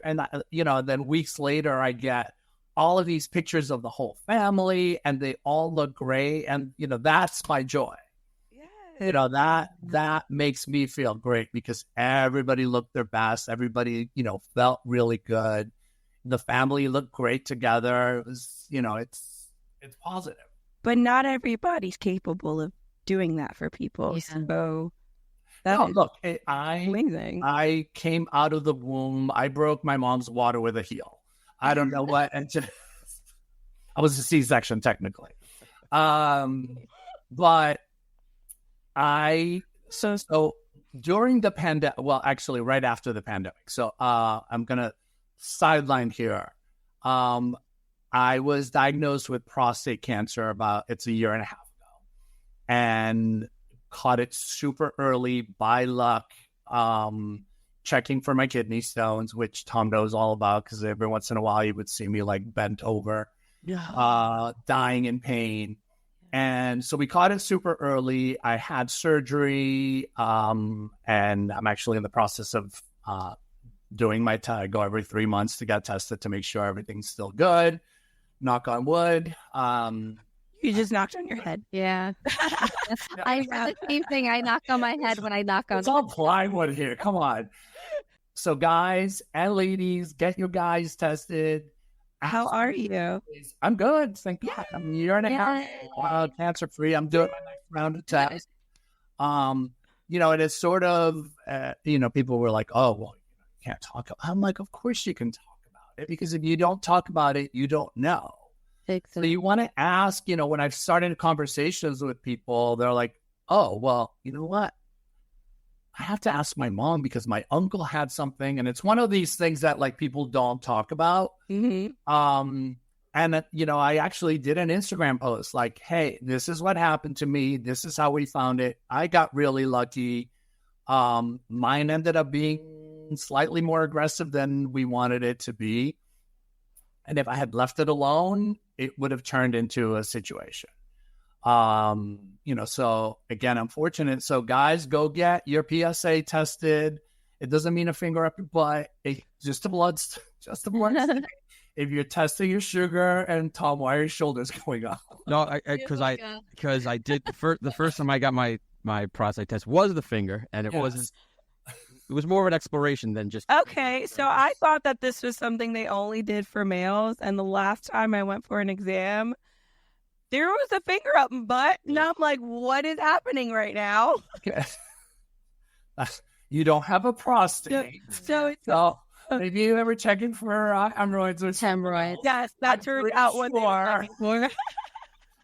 then weeks later, I get all of these pictures of the whole family, and they all look great. And, that's my joy. That makes me feel great because everybody looked their best. Everybody, felt really good. The family looked great together. It was, it's positive. But not everybody's capable of doing that for people. Yeah. So amazing. I came out of the womb. I broke my mom's water with a heel. I don't know what. And I was a C-section technically. But so during the pandemic, well, actually right after the pandemic. So I'm going to sideline here. I was diagnosed with prostate cancer it's a year and a half ago, and caught it super early by luck, checking for my kidney stones, which Tom knows all about because every once in a while you would see me like bent over, dying in pain. And so we caught it super early. I had surgery, and I'm actually in the process of doing my test. I go every 3 months to get tested to make sure everything's still good. Knock on wood. You just knocked on your head. Yeah. I did the same thing. I knock on my head when I knock on. It's all plywood here. Come on. So guys and ladies, get your guys tested. How are you? I'm good. Thank God. I'm a year and a half cancer free. I'm doing my next round of tests. And it's sort of, people were like, oh, well, you can't talk about it. I'm like, of course you can talk about it, because if you don't talk about it, you don't know. Exactly. So you want to ask, when I've started conversations with people, they're like, oh, well, you know what? I have to ask my mom because my uncle had something. And it's one of these things that like people don't talk about. Mm-hmm. I actually did an Instagram post like, hey, this is what happened to me. This is how we found it. I got really lucky. Mine ended up being slightly more aggressive than we wanted it to be. And if I had left it alone, it would have turned into a situation. So again, I'm fortunate. So guys, go get your PSA tested. It doesn't mean a finger up your butt. It's just a blood. If you're testing your sugar, and Tom, why are your shoulders going up? No, because I did the first time I got my prostate test was the finger, and it wasn't. It was more of an exploration than just. Okay, so I thought that this was something they only did for males, and the last time I went for an exam, there was a finger up my butt, and I'm like, what is happening right now? You don't have a prostate. So maybe you ever checking for hemorrhoids or hemorrhoids. Yes, that turned out what they were looking for.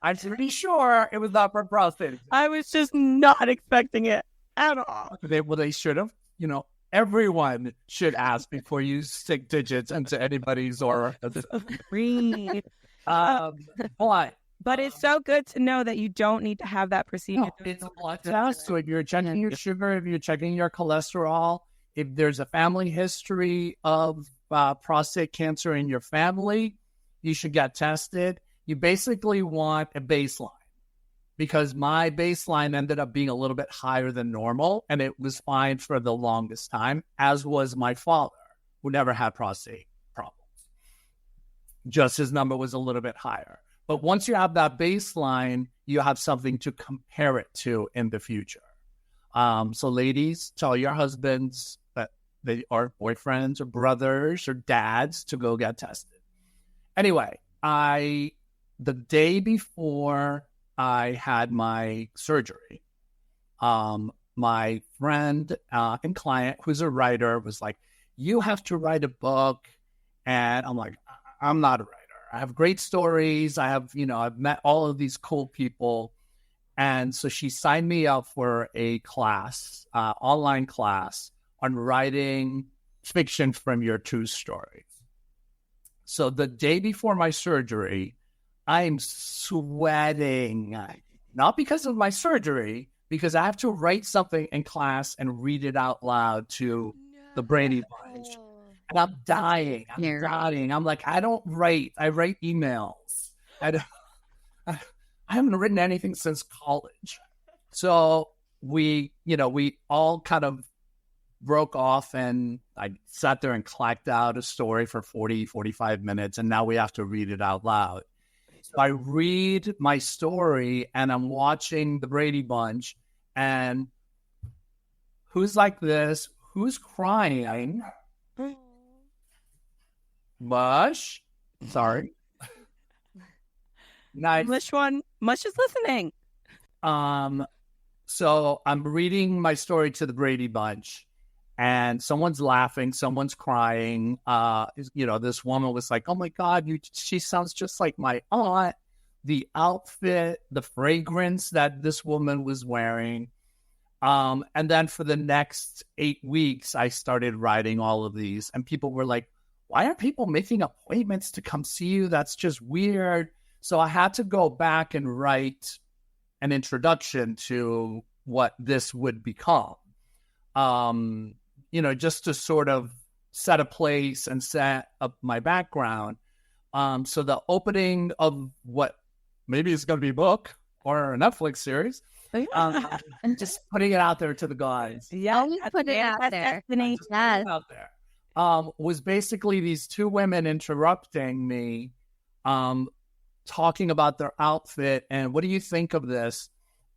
I'm pretty sure it was not for prostate. I was just not expecting it at all. They should have. Everyone should ask before you stick digits into anybody's aura. But it's so good to know that you don't need to have that procedure. No, it's a blood test. So if you're checking your sugar, if you're checking your cholesterol, if there's a family history of prostate cancer in your family, you should get tested. You basically want a baseline, because my baseline ended up being a little bit higher than normal, and it was fine for the longest time, as was my father, who never had prostate problems. Just his number was a little bit higher. But once you have that baseline, you have something to compare it to in the future. So ladies, tell your husbands that they are boyfriends or brothers or dads to go get tested. Anyway, the day before I had my surgery, my friend and client, who's a writer, was like, you have to write a book. And I'm like, I'm not a writer. I have great stories. I have, I've met all of these cool people. And so she signed me up for a class, online class on writing fiction from your true stories. So the day before my surgery, I'm sweating, not because of my surgery, because I have to write something in class and read it out loud to the Brady Bunch. And I'm dying. I'm like, I don't write. I write emails. I haven't written anything since college. So we all kind of broke off, and I sat there and clacked out a story for 40, 45 minutes. And now we have to read it out loud. So I read my story and I'm watching the Brady Bunch, and who's like this? Who's crying? Mush? Sorry. Nice. Mush is listening. So I'm reading my story to the Brady Bunch, and someone's laughing, someone's crying. This woman was like, "Oh my God, she sounds just like my aunt." The outfit, the fragrance that this woman was wearing. And then for the next 8 weeks, I started writing all of these, and people were like, "Why are people making appointments to come see you? That's just weird." So I had to go back and write an introduction to what this would become, just to sort of set a place and set up my background. So the opening of what maybe is going to be a book or a Netflix series, and just putting it out there to the guys. Yeah, put it out there. Out there. Was basically these two women interrupting me, talking about their outfit and what do you think of this?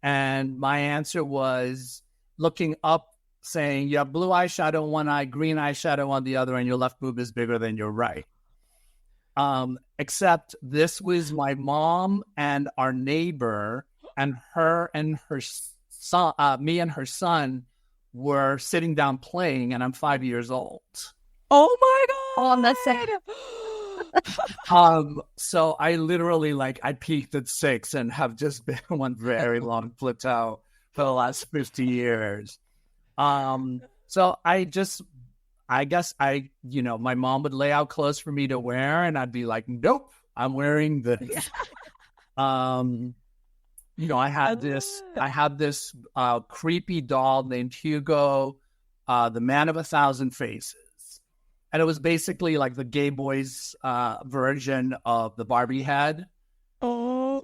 And my answer was looking up, saying, you have blue eyeshadow on one eye, green eyeshadow on the other, and your left boob is bigger than your right. Except this was my mom and our neighbor, and her son, me and her son were sitting down playing, and I'm 5 years old. Oh my God. On the set. So I literally I peaked at 6 and have just been one very long plateau for the last 50 years. So I guess my mom would lay out clothes for me to wear, and I'd be like, nope, I'm wearing this. I had this creepy doll named Hugo, the Man of 1,000 Faces. And it was basically like the gay boys version of the Barbie head. Oh.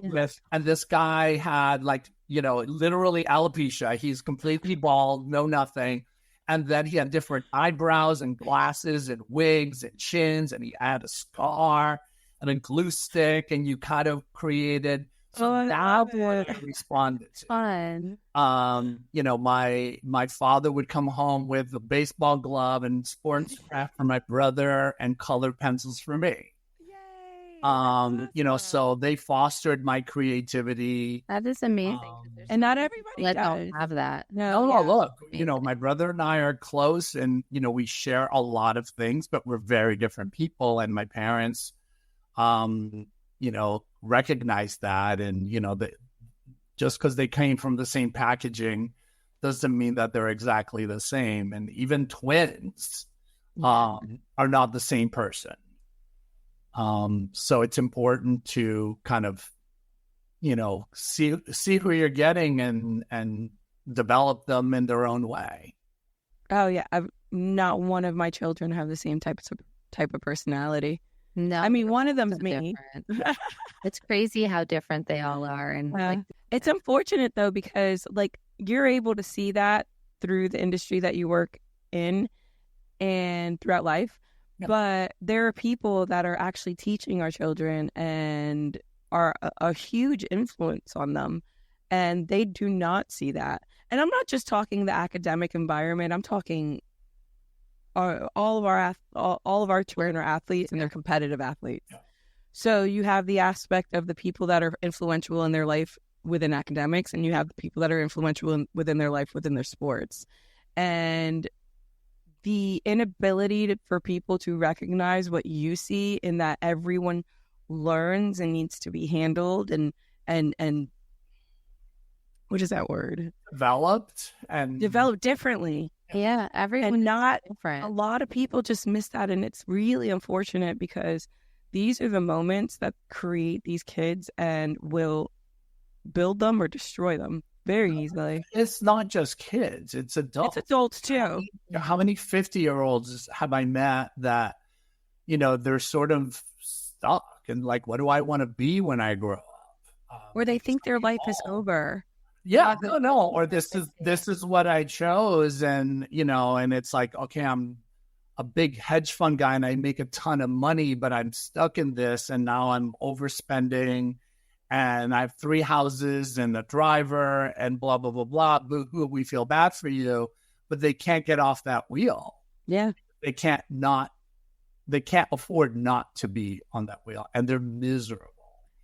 And this guy had literally alopecia. He's completely bald, no nothing. And then he had different eyebrows and glasses and wigs and chins. And he had a scar and a glue stick. And you kind of created... So that's what I responded to. Fun. My father would come home with a baseball glove and sports craft for my brother and colored pencils for me. Yay! So they fostered my creativity. That is amazing. And not everybody don't have that. No, look, my brother and I are close, and we share a lot of things, but we're very different people. And my parents, recognize that, and that just because they came from the same packaging doesn't mean that they're exactly the same. And even twins are not the same person. So it's important to kind of see who you're getting and develop them in their own way. Oh yeah, not one of my children have the same type of personality. No, I mean, one of them's me. It's crazy how different they all are. And it's unfortunate though, because you're able to see that through the industry that you work in and throughout life. Yep. But there are people that are actually teaching our children and are a huge influence on them, and they do not see that. And I'm not just talking the academic environment. I'm talking all of our children are athletes, and they're competitive athletes. Yeah. So you have the aspect of the people that are influential in their life within academics, and you have the people that are influential within their life within their sports. And the inability for people to recognize what you see in that everyone learns and needs to be handled and what is that word? Developed differently. Yeah, everyone And not different. a lot of people just miss that, and it's really unfortunate because these are the moments that create these kids and will build them or destroy them very easily. It's not just kids; it's adults. It's adults too. How many 50-year-olds have I met that, they're sort of stuck and like, what do I want to be when I grow up? Or they think their life is over. Yeah, no, or this is what I chose, and and it's like, okay, I'm a big hedge fund guy and I make a ton of money, but I'm stuck in this, and now I'm overspending, and I have 3 houses and a driver, and blah blah blah blah. Boo-hoo, we feel bad for you, but they can't get off that wheel. Yeah, They can't afford not to be on that wheel, and they're miserable.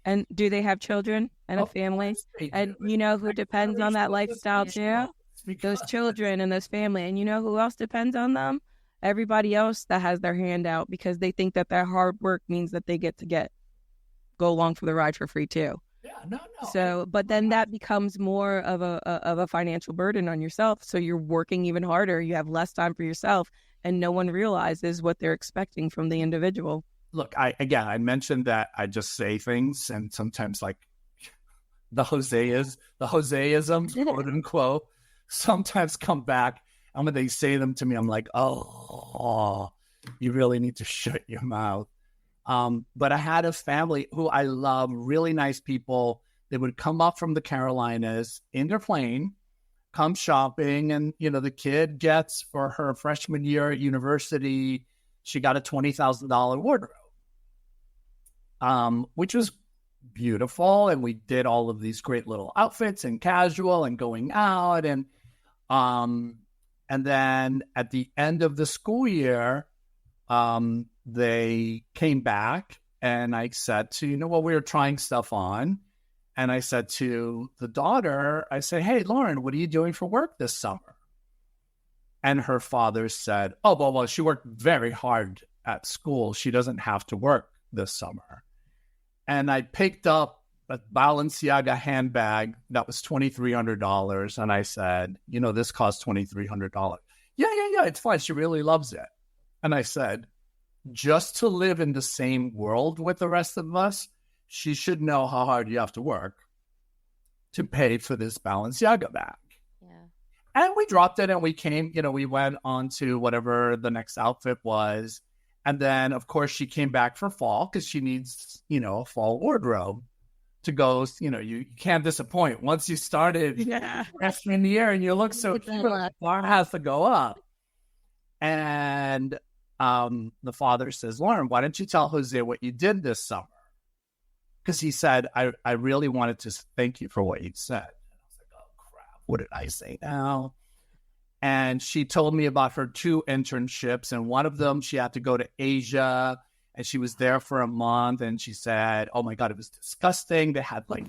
and do they have children and a Of family? course they And do. you know who depends on that lifestyle too? Because Those children and those family. And you know who else depends on them? Everybody else that has their hand out because they think that their hard work means that they get to go along for the ride for free too. yeah, no. So, but then that becomes more of a financial burden on yourself. So you're working even harder. You have less time for yourself, and no one realizes what they're expecting from the individual. Look, I mentioned that I just say things, and sometimes like the Joseisms, quote unquote, sometimes come back, and when they say them to me, I'm like, oh, you really need to shut your mouth. But I had a family who I love, really nice people. They would come up from the Carolinas in their plane, come shopping, and the kid gets, for her freshman year at university, she got a $20,000 wardrobe, which was beautiful. And we did all of these great little outfits and casual and going out. And then at the end of the school year, they came back, and I said to, we were trying stuff on. And I said to the daughter, I said, hey, Lauren, what are you doing for work this summer? And her father said, oh, well, she worked very hard at school. She doesn't have to work this summer. And I picked up a Balenciaga handbag that was $2,300. And I said, this costs $2,300. Yeah, it's fine. She really loves it. And I said, just to live in the same world with the rest of us, she should know how hard you have to work to pay for this Balenciaga bag. Yeah. And we dropped it, and we came, we went on to whatever the next outfit was. And then, of course, she came back for fall because she needs, a fall wardrobe to go. You can't disappoint. Once you started freshman year and you look so cute, the bar has to go up. And the father says, Lauren, why don't you tell Jose what you did this summer? Because he said, I really wanted to thank you for what you said. And I was like, oh, crap, what did I say now? And she told me about her 2 internships. And one of them, she had to go to Asia. And she was there for a month. And she said, oh, my God, it was disgusting. They had, like,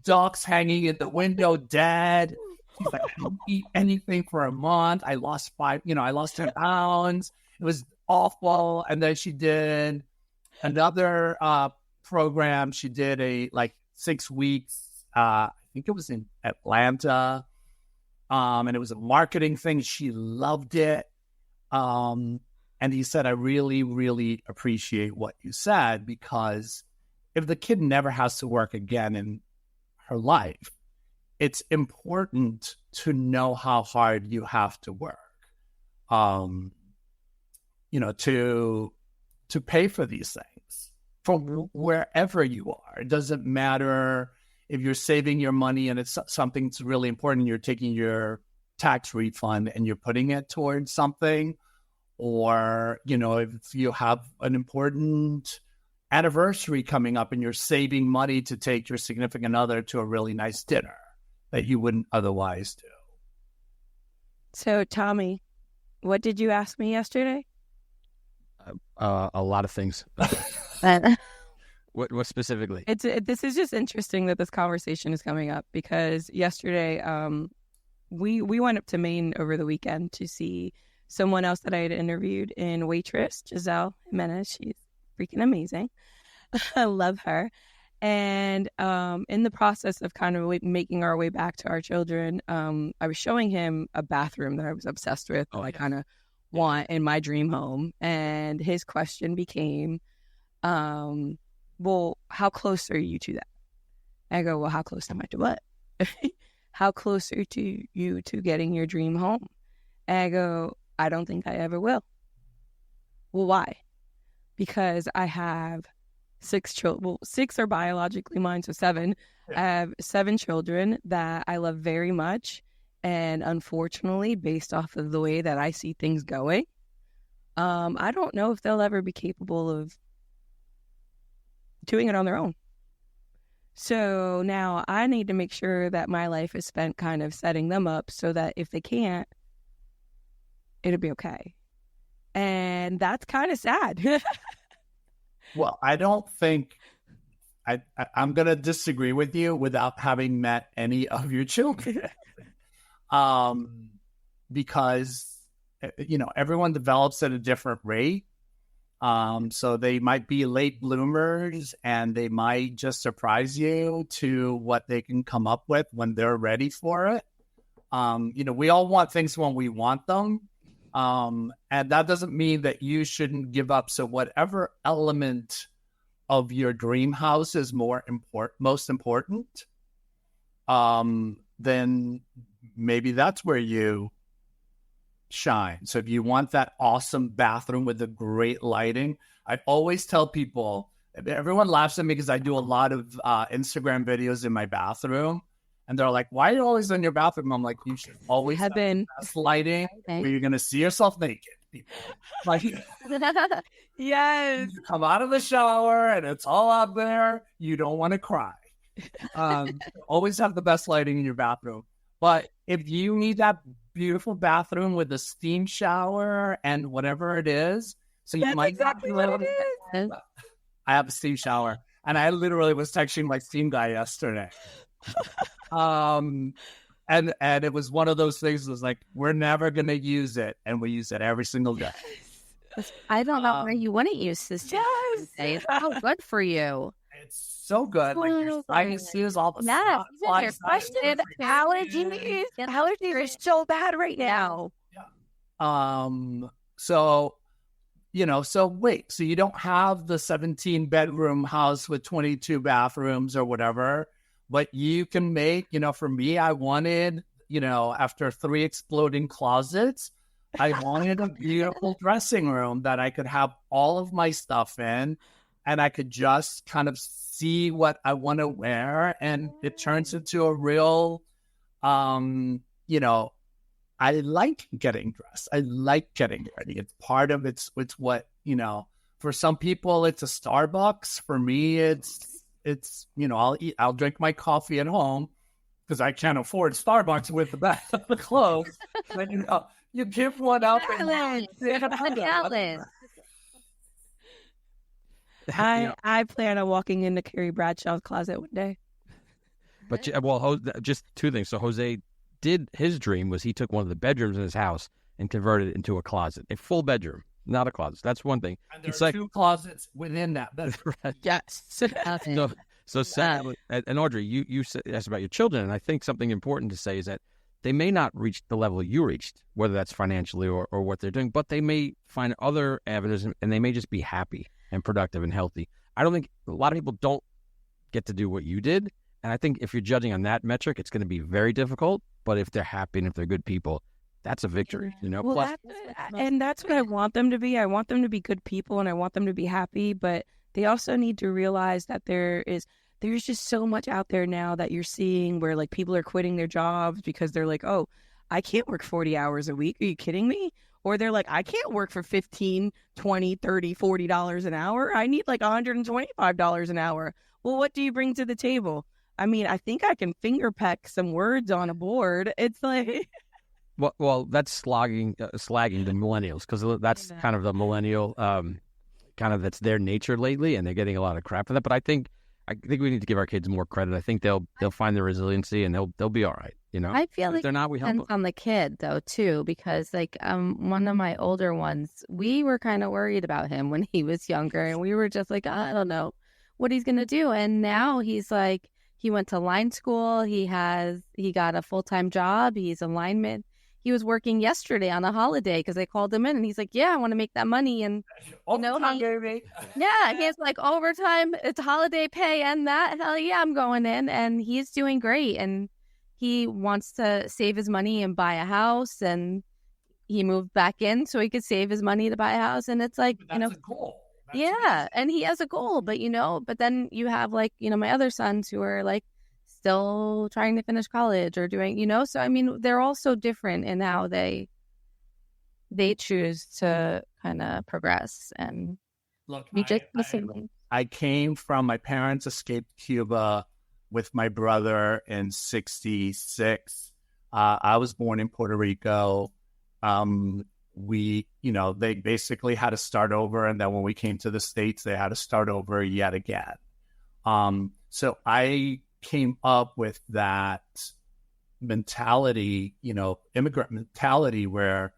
ducks hanging in the window dead. She's like, I didn't eat anything for a month. I lost 10 pounds. It was awful. And then she did another program. She did 6 weeks. I think it was in Atlanta. And it was a marketing thing. She loved it. And he said, I really, really appreciate what you said, because if the kid never has to work again in her life, it's important to know how hard you have to work, to pay for these things from wherever you are. It doesn't matter if you're saving your money and it's something that's really important, you're taking your tax refund and you're putting it towards something, or, if you have an important anniversary coming up and you're saving money to take your significant other to a really nice dinner that you wouldn't otherwise do. So, Tommy, what did you ask me yesterday? A lot of things. What specifically? This is just interesting that this conversation is coming up, because yesterday we went up to Maine over the weekend to see someone else that I had interviewed in Waitress, Giselle Jimenez. She's freaking amazing. I love her. And in the process of kind of making our way back to our children, I was showing him a bathroom that I was obsessed with, that I kind of want in my dream home. And his question became, well, how close are you to that? I go, well, how close am I to what? How close are you to getting your dream home? And I go, I don't think I ever will. Well, why? Because I have 6 children. Well, 6 are biologically mine, so 7. Yeah. I have 7 children that I love very much. And unfortunately, based off of the way that I see things going, I don't know if they'll ever be capable of doing it on their own. So now I need to make sure that my life is spent kind of setting them up so that if they can't, it'll be okay. And that's kind of sad. Well, I don't think I'm going to disagree with you without having met any of your children. Because, everyone develops at a different rate. So they might be late bloomers and they might just surprise you to what they can come up with when they're ready for it. We all want things when we want them. And that doesn't mean that you shouldn't give up. So whatever element of your dream house is most important, then maybe that's where you shine. So if you want that awesome bathroom with the great lighting, I always tell people, everyone laughs at me because I do a lot of Instagram videos in my bathroom. And they're like, why are you always in your bathroom? I'm like, you should always have the best lighting where you're going to see yourself naked. People. Like, yes. You come out of the shower and it's all up there. You don't want to cry. Always have the best lighting in your bathroom. But if you need that beautiful bathroom with a steam shower and whatever it is, so you might exactly what it is. I have a steam shower, and I literally was texting my steam guy yesterday. And it was one of those things that was like, we're never going to use it. And we use it every single day. I don't know where you wouldn't use this. Yes. It's so good for you. It's so good. Like your sinuses, all the yes. Your question, allergies. Allergies are so bad right now. Yeah. So wait, so you don't have the 17-bedroom house with 22 bathrooms or whatever, but you can make, for me, I wanted, after 3 exploding closets, I wanted a beautiful dressing room that I could have all of my stuff in, and I could just kind of see what I want to wear, and it turns into a real, I like getting dressed. I like getting ready. It's part of it's what, for some people it's a Starbucks. For me, it's I'll drink my coffee at home because I can't afford Starbucks with the clothes. Then you give one out. I plan on walking into Carrie Bradshaw's closet one day. But just 2 things. So Jose did, his dream was he took one of the bedrooms in his house and converted it into a closet, a full bedroom, not a closet. That's one thing. And there are 2 closets within that bedroom. Yes. So sadly, and Audrey, you asked about your children, and I think something important to say is that they may not reach the level you reached, whether that's financially or what they're doing, but they may find other avenues, and they may just be happy and productive and healthy. I don't think a lot of people don't get to do what you did. And I think if you're judging on that metric, it's going to be very difficult. But if they're happy and if they're good people, that's a victory, Well, that's what I want them to be. I want them to be good people and I want them to be happy. But they also need to realize that there's just so much out there now that you're seeing where like people are quitting their jobs because they're like, oh, I can't work 40 hours a week. Are you kidding me? Or they're like, I can't work for $15, $20, $30, $40 an hour. I need like $125 an hour. Well, what do you bring to the table? I mean, I think I can finger peck some words on a board. It's like... Well, that's slagging the millennials, because that's kind of the millennial, kind of that's their nature lately, and they're getting a lot of crap for that. But I think we need to give our kids more credit. I think they'll find their resiliency, and they'll be all right. I feel If like they're not, we help them. depends on the kid though too, because like one of my older ones, we were kind of worried about him when he was younger, and we were just like, I don't know what he's gonna do. And now he's like, he went to line school, he got a full-time job, he's a lineman. He was working yesterday on a holiday because they called him in, and he's like, yeah, I want to make that money. And yeah, he's like, overtime, it's holiday pay and that. Hell yeah, I'm going in. And he's doing great. And he wants to save his money and buy a house. And he moved back in so he could save his money to buy a house. And it's like, That's a goal. That's yeah. amazing. And he has a goal, but but then you have like, my other sons who are like still trying to finish college or doing, so I mean, they're all so different in how they choose to kind of progress. And Look, we just listen. I came from, my parents escaped Cuba with my brother in 66. I was born in Puerto Rico. They basically had to start over. And then when we came to the States, they had to start over yet again. So I came up with that mentality, immigrant mentality where,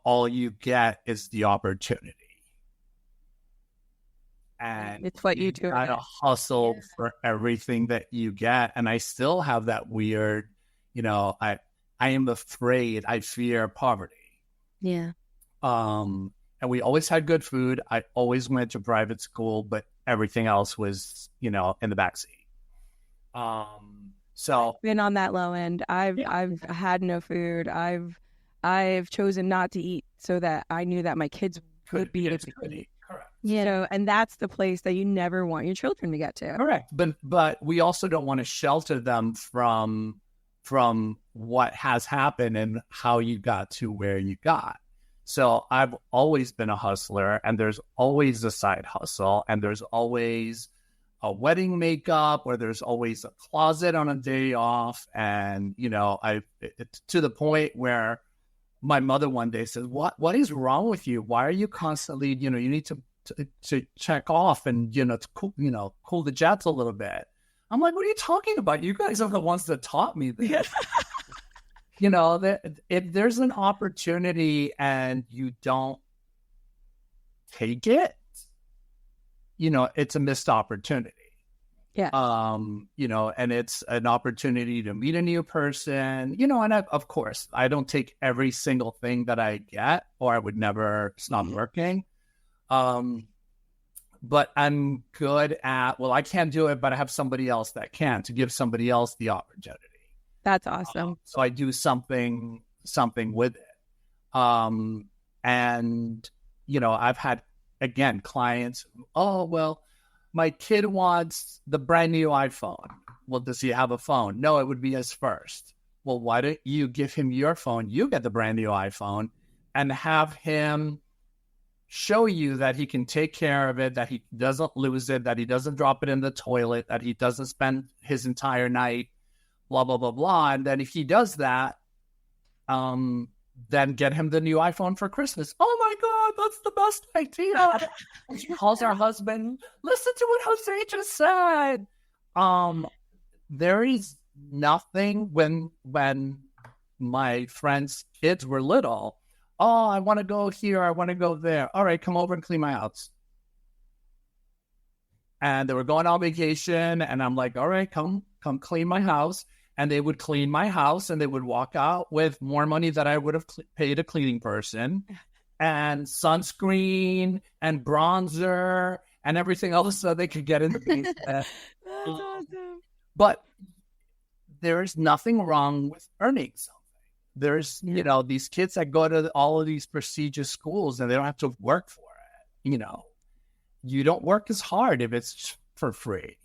all you get is the opportunity. And It's what you do. gotta hustle for everything that you get. And I still have that weird, I am afraid, I fear poverty. Yeah. And we always had good food. I always went to private school, but everything else was, in the backseat. So Been on that low end. I've had no food. I've chosen not to eat so that I knew that my kids would be able to eat. Correct. Yeah. So, and that's the place that you never want your children to get to. Correct. But we also don't want to shelter them from what has happened and how you got to where you got. So I've always been a hustler, and there's always a side hustle, and there's always a wedding makeup, or there's always a closet on a day off. And, it's to the point where my mother one day said, what is wrong with you? Why are you constantly, you need to check off and, to cool the jets a little bit. I'm like, what are you talking about? You guys are the ones that taught me this. If there's an opportunity and you don't take it, it's a missed opportunity. Yeah. And it's an opportunity to meet a new person, and of course, I don't take every single thing that I get, or I would never stop working. But I'm good at, I can't do it, but I have somebody else that can, to give somebody else the opportunity. That's awesome. So I do something with it. And, I've had, again, clients, my kid wants the brand new iPhone. Well, does he have a phone? No, it would be his first. Well, why don't you give him your phone? You get the brand new iPhone, and have him show you that he can take care of it, that he doesn't lose it, that he doesn't drop it in the toilet, that he doesn't spend his entire night, blah, blah, blah, blah. And then if he does that, then get him the new iPhone for Christmas. Oh my God, that's the best idea. And she calls her husband, listen to what Jose just said. There is nothing when my friends' kids were little. Oh, I want to go here. I want to go there. All right, come over and clean my house. And they were going on vacation, and I'm like, all right, come clean my house. And they would clean my house, and they would walk out with more money that I would have paid a cleaning person, and sunscreen and bronzer and everything else so they could get in the basement. That's awesome. But there's nothing wrong with earning something. There's, these kids that go to all of these prestigious schools, and they don't have to work for it. You don't work as hard if it's for free.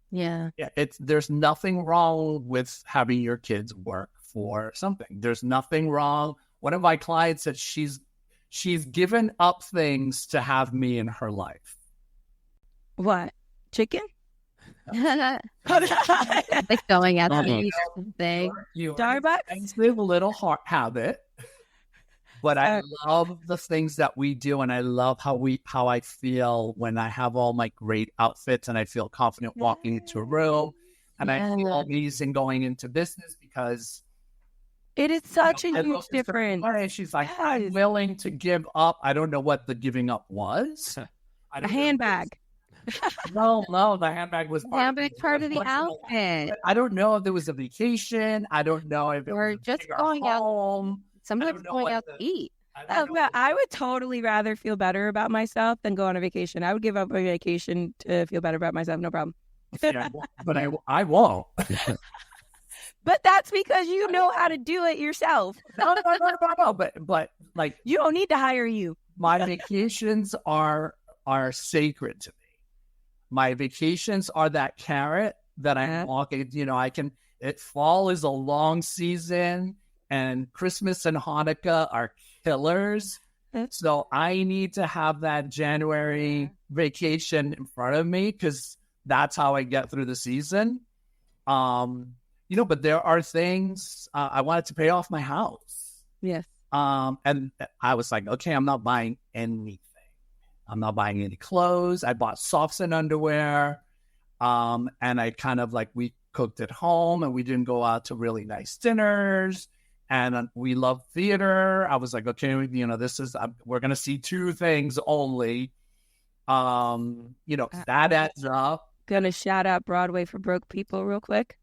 Yeah. Yeah. There's nothing wrong with having your kids work for something. There's nothing wrong. One of my clients said she's given up things to have me in her life. What? Chicken? Like going at the thing. Starbucks? It's a little hard habit, but I love the things that we do, and I love how I feel when I have all my great outfits, and I feel confident walking into a room, and I feel amazing going into business because It is such a and huge it's the difference. money. She's like, Yes. I'm willing to give up. I don't know what the giving up was. I A don't know. handbag. No, the handbag was Handbag's part of the outfit. I don't know if there was a vacation. I don't know if it Or was a just bigger going out. home. Sometimes know going what out the- to eat. don't know Well, what I would totally rather feel better about myself than go on a vacation. I would give up a vacation to feel better about myself. No problem. yeah, but I won't. But that's because you know how to do it yourself. No. But like You don't need to hire you. my vacations are sacred to me. My vacations are that carrot that I'm walking. You know, fall is a long season, and Christmas and Hanukkah are killers. So I need to have that January vacation in front of me because that's how I get through the season. But there are things I wanted to pay off my house. Yes. And I was like, okay, I'm not buying anything. I'm not buying any clothes. I bought socks and underwear. And I kind of we cooked at home and we didn't go out to really nice dinners. And we love theater. I was like, okay, we're going to see two things only. That adds up. Gonna shout out Broadway for broke people real quick.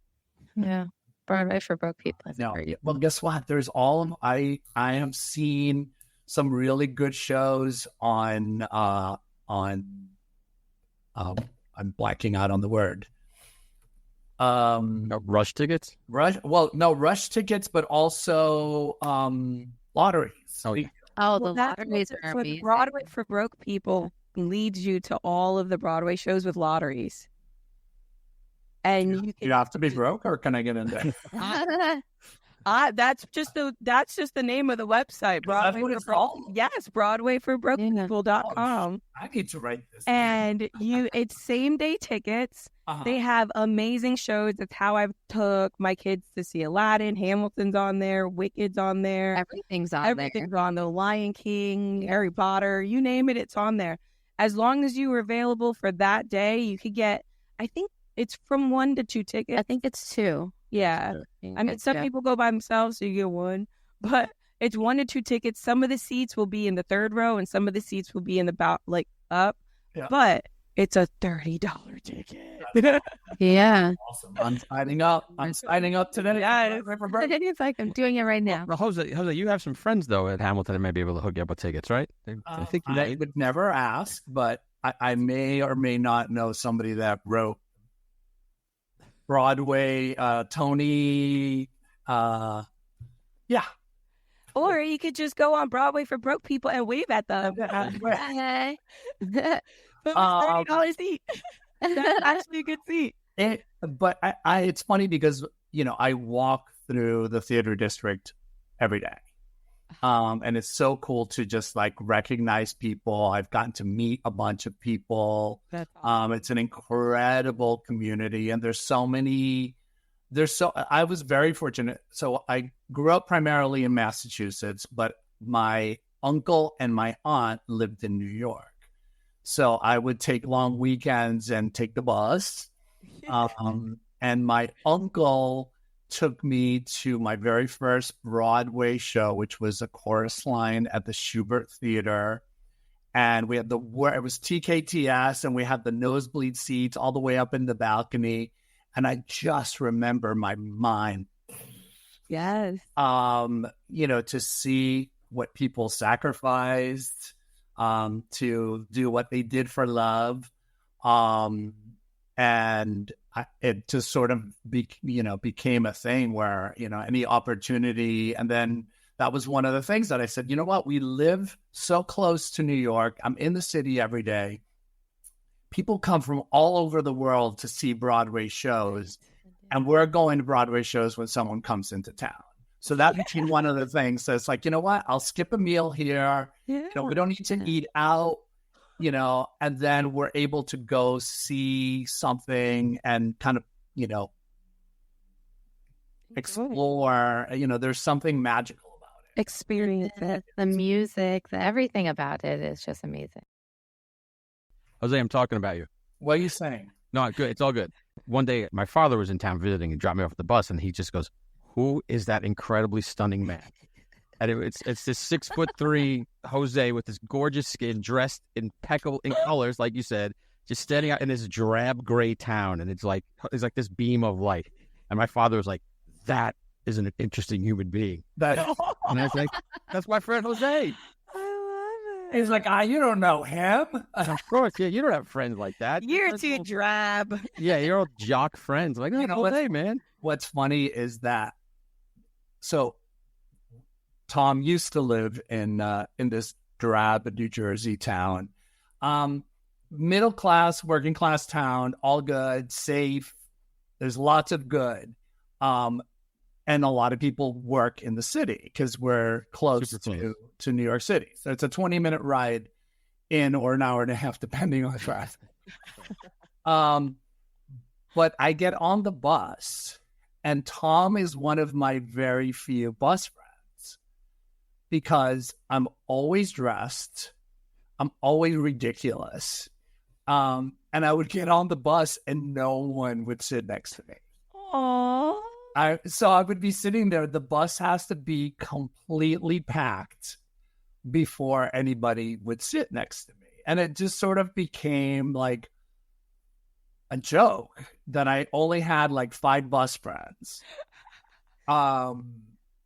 Yeah. Broadway for broke people. No, well, guess what? There's I have seen some really good shows on I'm blacking out on the word. Rush tickets? Rush tickets, but also lotteries. Oh, yeah. Oh, the That's lotteries what- are what amazing. Broadway for broke people leads you to all of the Broadway shows with lotteries. And you can You have to be broke, or can I get in there? that's just the name of the website. That's what it's called? Yes, BroadwayForBrokePeople.com. I need to write this. And it's same day tickets. Uh-huh. They have amazing shows. That's how I took my kids to see Aladdin. Hamilton's on there. Wicked's on there. Everything's on Everything's on The Lion King, Harry Potter, you name it, it's on there. As long as you were available for that day, you could get, I think it's from 1 to 2 tickets. there. I think it's 2. Yeah. I mean, some people go by themselves, so you get 1, but it's 1 to 2 tickets. Some of the seats will be in the 3rd row, and some of the seats will be in the up. Yeah. But it's a $30 ticket. Yeah. Awesome. I'm signing up. Today. Yeah. It's like I'm doing it right now. Well, Jose, you have some friends though at Hamilton that may be able to hook you up with tickets, right? I think I would never ask, but I may or may not know somebody that wrote Broadway, Tony. Yeah. Or you could just go on Broadway for broke people and wave at them. Hey. But $30 seat. That's actually a good seat. But it's funny because, I walk through the theater district every day. And it's so cool to just recognize people. I've gotten to meet a bunch of people. That's awesome. It's an incredible community. And I was very fortunate. So I grew up primarily in Massachusetts, but my uncle and my aunt lived in New York. So I would take long weekends and take the bus. And my uncle took me to my very first Broadway show, which was a chorus line at the Schubert Theater. And we had it was TKTS, and we had the nosebleed seats all the way up in the balcony. And I just remember my mind. Yes. To see what people sacrificed, to do what they did for love. And it just sort of became a thing where, any opportunity. And then that was one of the things that I said, you know what, we live so close to New York. I'm in the city every day. People come from all over the world to see Broadway shows, and we're going to Broadway shows when someone comes into town. So that became one of the things that's you know what, I'll skip a meal here. Yeah. We don't need to eat out, and then we're able to go see something and kind of, explore. There's something magical about it. Experience it. The music, everything about it is just amazing. Jose, I'm talking about you. What are you saying? No, good. It's all good. One day, my father was in town visiting and dropped me off at the bus, and he just goes, who is that incredibly stunning man? And it's this 6'3" Jose with this gorgeous skin, dressed in colors, like you said, just standing out in this drab gray town, and it's like this beam of light. And my father was like, "That is an interesting human being." And I was like, "That's my friend Jose." He's like, you don't know him. Of course, yeah, you don't have friends like that. You're too drab. Yeah, you're all jock friends. Like, no, Jose, man. What's funny is that, so Tom used to live in this drab New Jersey town, middle class, working class town, all good, safe. There's lots of good, and a lot of people work in the city because we're close to New York City. So it's a 20-minute ride in, or an hour and a half, depending on traffic. But I get on the bus, and Tom is one of my very few bus friends because I'm always dressed. I'm always ridiculous. And I would get on the bus and no one would sit next to me. Aww. So I would be sitting there. The bus has to be completely packed before anybody would sit next to me. And it just sort of became like a joke that I only had like 5 bus friends.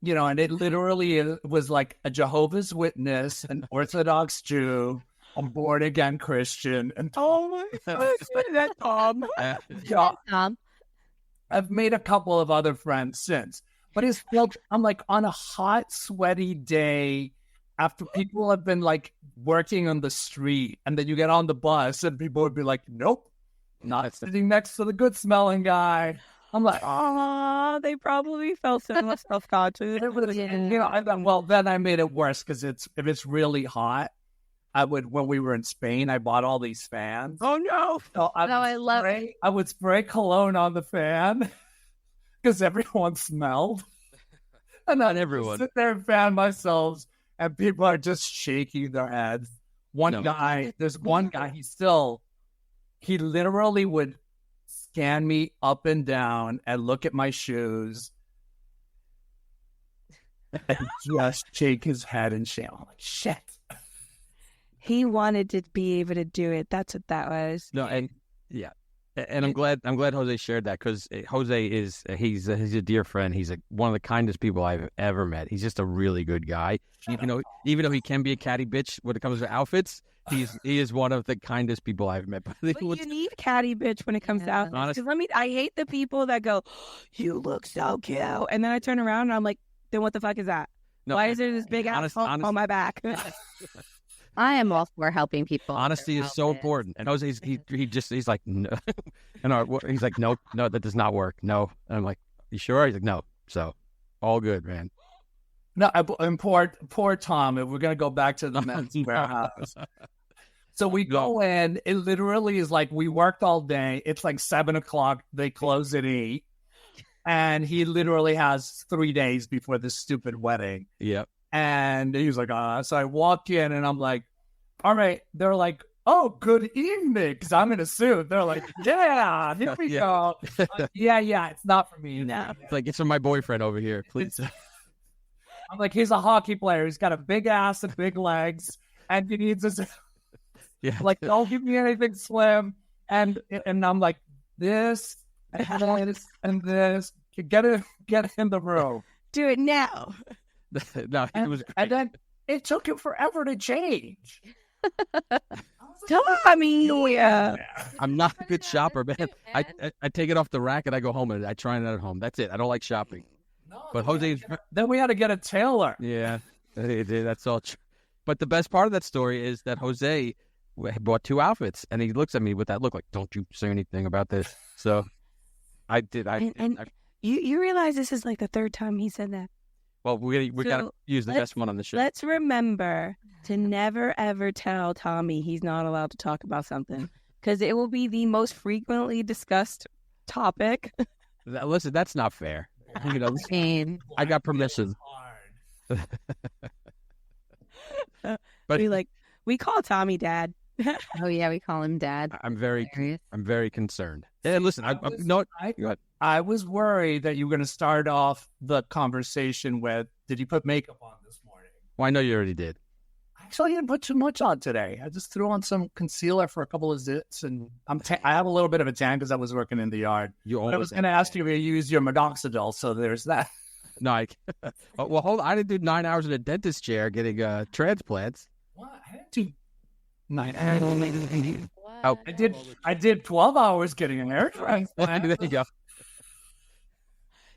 You know, and it literally was like a Jehovah's Witness, an Orthodox Jew, a born-again Christian. And Oh my gosh, that Tom. yeah, Tom. I've made a couple of other friends since. But it's like, I'm like on a hot, sweaty day after people have been like working on the street, and then you get on the bus and people would be like, nope, not sitting next to the good smelling guy. I'm like, Aw, they probably felt so self-conscious. you know, well, then I made it worse because if it's really hot, when we were in Spain, I bought all these fans. Oh no! So I would spray cologne on the fan because everyone smelled. And Not everyone. Sit there and fan myself, and people are just shaking their heads. There's one guy, he literally would scan me up and down and look at my shoes and just shake his head in shame. I'm like, shit. He wanted to be able to do it. That's what that was. No, and yeah, and I'm glad Jose shared that, because Jose he's a dear friend. He's one of the kindest people I've ever met. He's just a really good guy. Even though he can be a catty bitch when it comes to outfits, he is one of the kindest people I've met. But you need catty bitch when it comes to outfits. Because I hate the people that go, "You look so cute," and then I turn around and I'm like, "Then what the fuck is that? No, why is there this big ass on my back?" I am all for helping people. Honesty is so important. And Jose, he's like, no. And he's like, no, that does not work. No. And I'm like, you sure? He's like, no. So all good, man. No, and poor Tom. If we're gonna go back to the men's warehouse, so we go in. It literally is like we worked all day. It's like 7:00. They close at 8, and he literally has 3 days before this stupid wedding. Yep. And he was like, so I walk in and I'm like, all right. They're like, oh, good evening. Because I'm in a suit. They're like, yeah, here we go. Yeah, it's not for me. No. It's like, it's for my boyfriend over here, please. I'm like, he's a hockey player. He's got a big ass and big legs. And he needs a... Yeah. Like, don't give me anything slim. And I'm like, this and this and this. Get in the room. Do it now. No, it was great. And then it took him forever to change. Tommy, I'm not a good shopper, man. I take it off the rack and I go home and I try it at home. That's it. I don't like shopping. But Jose, then we had to get a tailor. Yeah, that's all true. But the best part of that story is that Jose bought 2 outfits, and he looks at me with that look like, "Don't you say anything about this." So I did. You realize this is like the 3rd time he said that. Well, we got to use the best one on the show. Let's remember to never, ever tell Tommy he's not allowed to talk about something, because it will be the most frequently discussed topic. Listen, that's not fair. You know, I got permission. But we call Tommy Dad. Oh yeah, we call him Dad. I'm very Hilarious. concerned. Yeah, listen, I no, go ahead. I was worried that you were going to start off the conversation with, "Did you put makeup on this morning?" Well, I know you already did. Actually, I didn't put too much on today. I just threw on some concealer for a couple of zits, and I have a little bit of a tan because I was working in the yard. You But I always was going to ask you if you use your minoxidil, so there's that. No, well, hold on. I didn't do 9 hours in a dentist chair getting transplants. What? I didn't do 9 hours. Oh, I did 12 hours getting an hair transplant. there you go.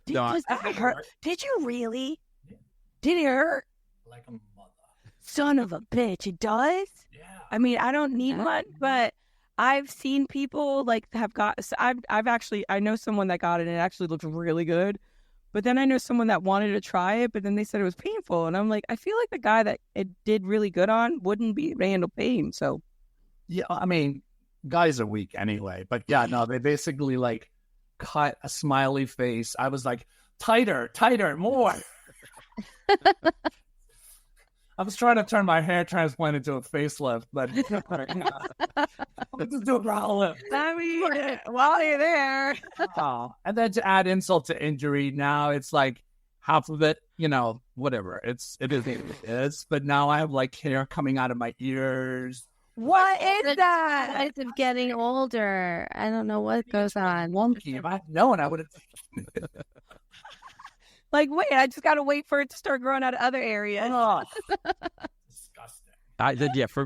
No, Does that hurt? Did you really? Did it hurt? Like a mother. Son of a bitch, it does? Yeah. I mean, I don't need one, but I've seen people like have got. So I've actually I know someone that got it and it actually looked really good. But then I know someone that wanted to try it, but then they said it was painful, and I'm like, I feel like the guy that it did really good on wouldn't be handle pain. So Yeah, I mean, guys are weak anyway. But yeah, no, they basically like cut a smiley face. I was like, tighter, more. I was trying to turn my hair transplant into a facelift, but let's just do a brow lift. I mean, while you're there, Oh, and then to add insult to injury, now it's like half of it, whatever. It is what it is. But now I have like hair coming out of my ears. what is that? Signs of getting older. I don't know what goes on. Wonky. If I had known, I would have. Like, wait, I just gotta wait for it to start growing out of other areas. Oh, disgusting. I did. Yeah, for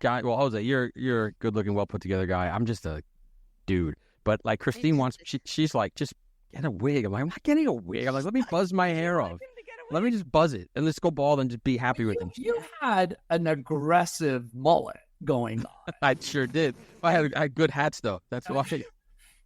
guy. Well, Jose, you're a good looking, well put together guy. I'm just a dude. But like Christine wants, she's like, just get a wig. I'm like, I'm not getting a wig. I'm like, let me buzz my hair off. Let me just buzz it and let's go bald and just be happy with it. You had an aggressive mullet going on. I sure did. I had good hats though. That's why.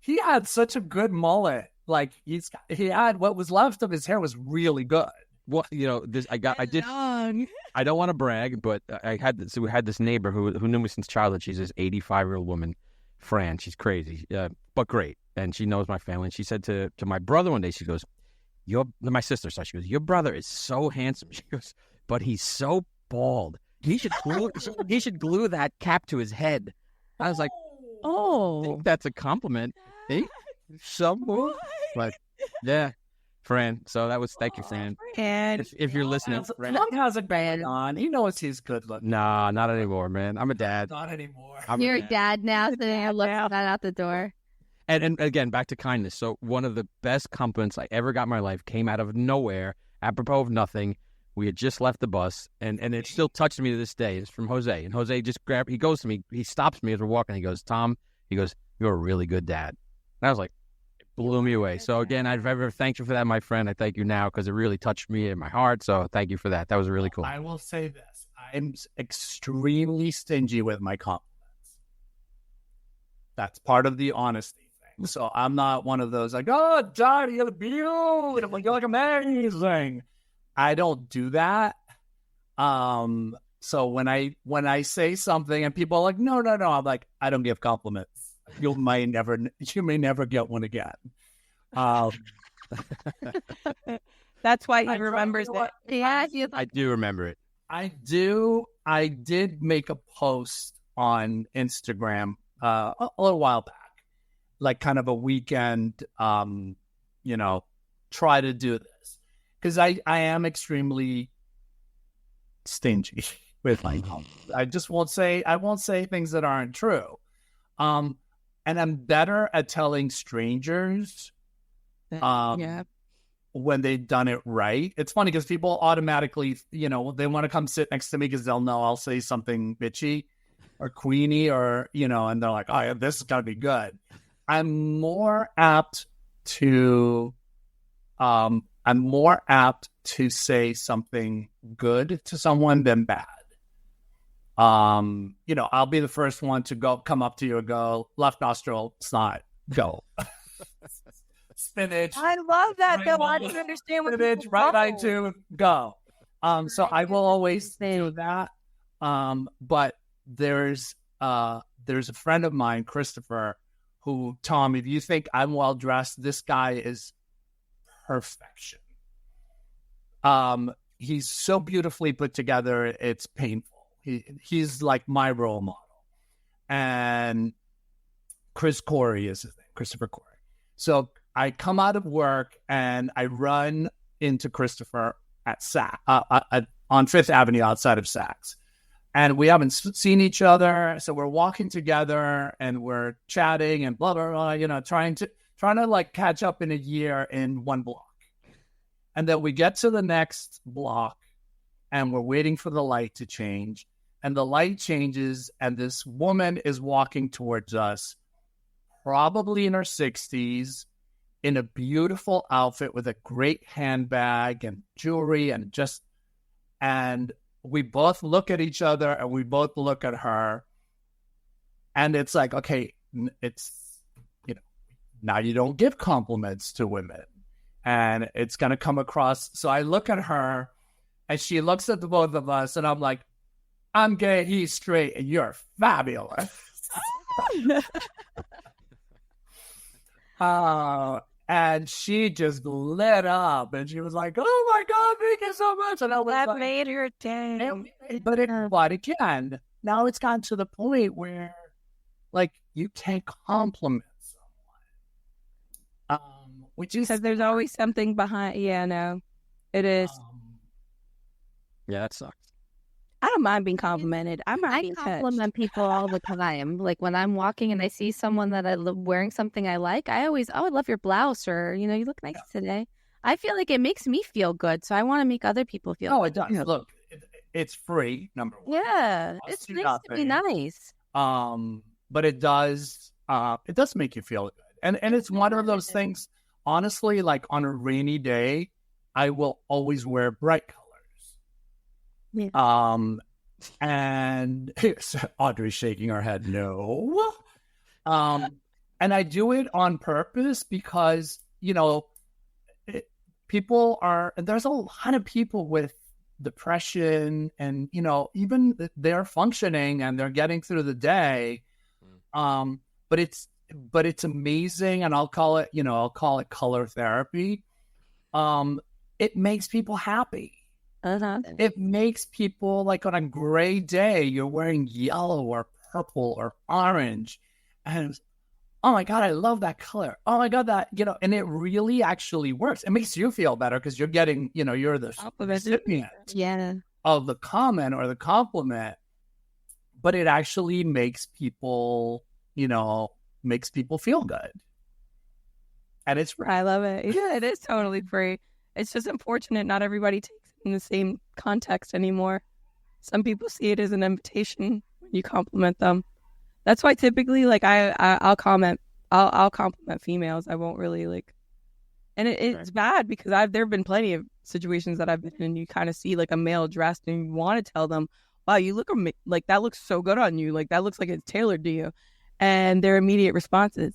He had such a good mullet. Like he had what was left of his hair was really good. Well, I did. I don't want to brag, but we had this neighbor who knew me since childhood. She's this 85-year-old woman, Fran. She's crazy, but great, and she knows my family. And she said to my brother one day, she goes, my sister. So she goes, your brother is so handsome. She goes, but he's so bald. He should glue that cap to his head. I was like, I think that's a compliment. Hey, someone, but yeah. Fran, so that was thank you, Fran. And If you're listening, Fran. How's it going on? He knows he's good looking. Nah, not anymore, man. I'm a dad. Not anymore. You're a dad now, so I look that out the door. And again, back to kindness. So one of the best compliments I ever got in my life came out of nowhere, apropos of nothing. We had just left the bus, and it still touches me to this day. It's from Jose. And Jose he goes to me, he stops me as we're walking. He goes, Tom, you're a really good dad. And I was like, it blew me away. So again, I've ever thanked you for that, my friend. I thank you now because it really touched me in my heart. So thank you for that. That was really cool. I will say this. I'm extremely stingy with my compliments. That's part of the honesty thing. So I'm not one of those like, oh, Johnny, you look beautiful. You look amazing. I don't do that. So when I say something and people are like, no, I'm like, I don't give compliments. You may never get one again. that's why he remembers it. Yeah, I do remember it. I did make a post on Instagram a little while back, like kind of a weekend, try to do this because I am extremely stingy with my compliments. I won't say things that aren't true. And I'm better at telling strangers when they've done it right. It's funny because people automatically, they want to come sit next to me because they'll know I'll say something bitchy or queeny or, and they're like, oh, yeah, this is going to be good. I'm more apt to say something good to someone than bad. I'll be the first one to come up to you and go, left nostril, snot, go. Spinach. I love that. Right Though eye, I don't understand what spinach, people right eye know. too, go. So I will always do that. But there's a friend of mine, Christopher, who, Tom, if you think I'm well dressed, this guy is perfection. He's so beautifully put together, it's painful. He's like my role model. and Chris Corey is his name, Christopher Corey. So I come out of work and I run into Christopher at on Fifth Avenue outside of Saks. And we haven't seen each other. So we're walking together and we're chatting and blah, blah, blah, you know, trying to like catch up in a year in one block. And then we get to the next block and we're waiting for the light to change. And the light changes and this woman is walking towards us, probably in her 60s, in a beautiful outfit with a great handbag and jewelry and we both look at each other and we both look at her. And it's like, okay, it's, you know, now you don't give compliments to women. And it's going to come across. So I look at her and she looks at the both of us and I'm like, I'm gay, he's straight, and you're fabulous. And she just lit up and she was like, oh my God, thank you so much. And I was That like, made her day. but again, now it's gotten to the point where like you can't compliment someone. Which is Because there's always something behind. Yeah, no, it is. Yeah, that sucks. I don't mind being complimented. I mind I being touched. compliment people all the time. Like when I'm walking and I see someone that I love wearing something I like, I always, oh, I love your blouse, or, you know, you look nice today. I feel like it makes me feel good. So I want to make other people feel it does. Look, it's free, number one. Yeah. It's nice to be nice. But it does make you feel good. And it's one of those things, honestly, like on a rainy day, I will always wear bright colors. Yeah. And Audrey's shaking her head, no. And I do it on purpose because, you know, there's a lot of people with depression and, you know, even they're functioning and they're getting through the day. But it's amazing. And I'll call it color therapy. It makes people happy. It makes people, like on a gray day, you're wearing yellow or purple or orange. And oh my God, I love that color. Oh my God, that, you know, and it really actually works. It makes you feel better because you're getting, you know, you're the recipient of the comment or the compliment. But it actually makes people, you know, feel good. And it's free. I love it. Yeah, it is totally free. It's just unfortunate not everybody takes it in the same context anymore. Some people see it as an invitation when you compliment them. That's why typically, like, I'll compliment females. I won't really like, and it's bad because there have been plenty of situations that I've been in and you kind of see like a male dressed and you want to tell them, wow, you look like that looks so good on you. Like that looks like it's tailored to you. And their immediate response is,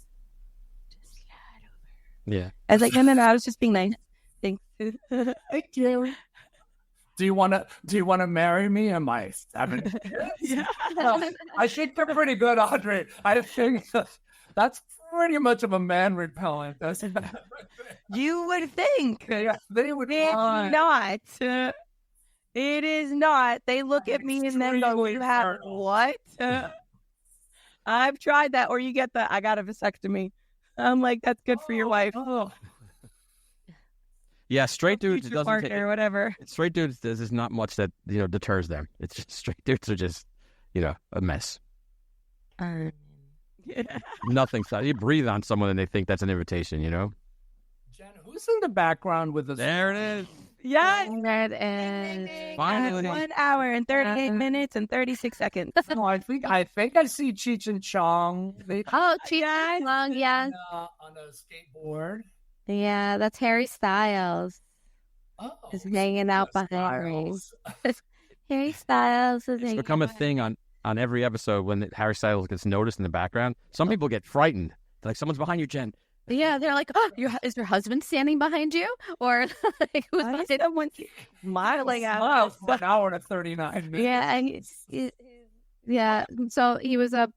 just slide over. Yeah. I was like, no, I was just being nice. Thanks. Thank you. Do you want to marry me? Am I 7? Yeah. I think they're pretty good, Audrey. I think that's pretty much of a man repellent. You would think. Yeah, they would It's want. not. It is not. They look at me and then go, you have what? I've tried that. Or you get the, I got a vasectomy. I'm like, that's good for your wife. Oh. Yeah, straight dudes, it Future doesn't partner or whatever. straight dudes, there's not much that, you know, deters them. It's just straight dudes are just, you know, a mess. Yeah. Nothing. You breathe on someone and they think that's an invitation, you know? Jen, who's in the background with us? There it is. Yes. Red and Finally. 1 hour and 38 minutes and 36 seconds. No, I think I see Cheech and Chong. Cheech Long, yeah. On a skateboard. Yeah, that's Harry Styles. Oh, Is hanging out behind me. Harry Styles is It's become a thing on every episode when Harry Styles gets noticed in the background. Some people get frightened. They're like, someone's behind you, Jen. Yeah, they're like, oh, is your husband standing behind you? Or like, who's Why is behind someone smiling at wow, us? 1 hour and 39 minutes. Yeah. So he was a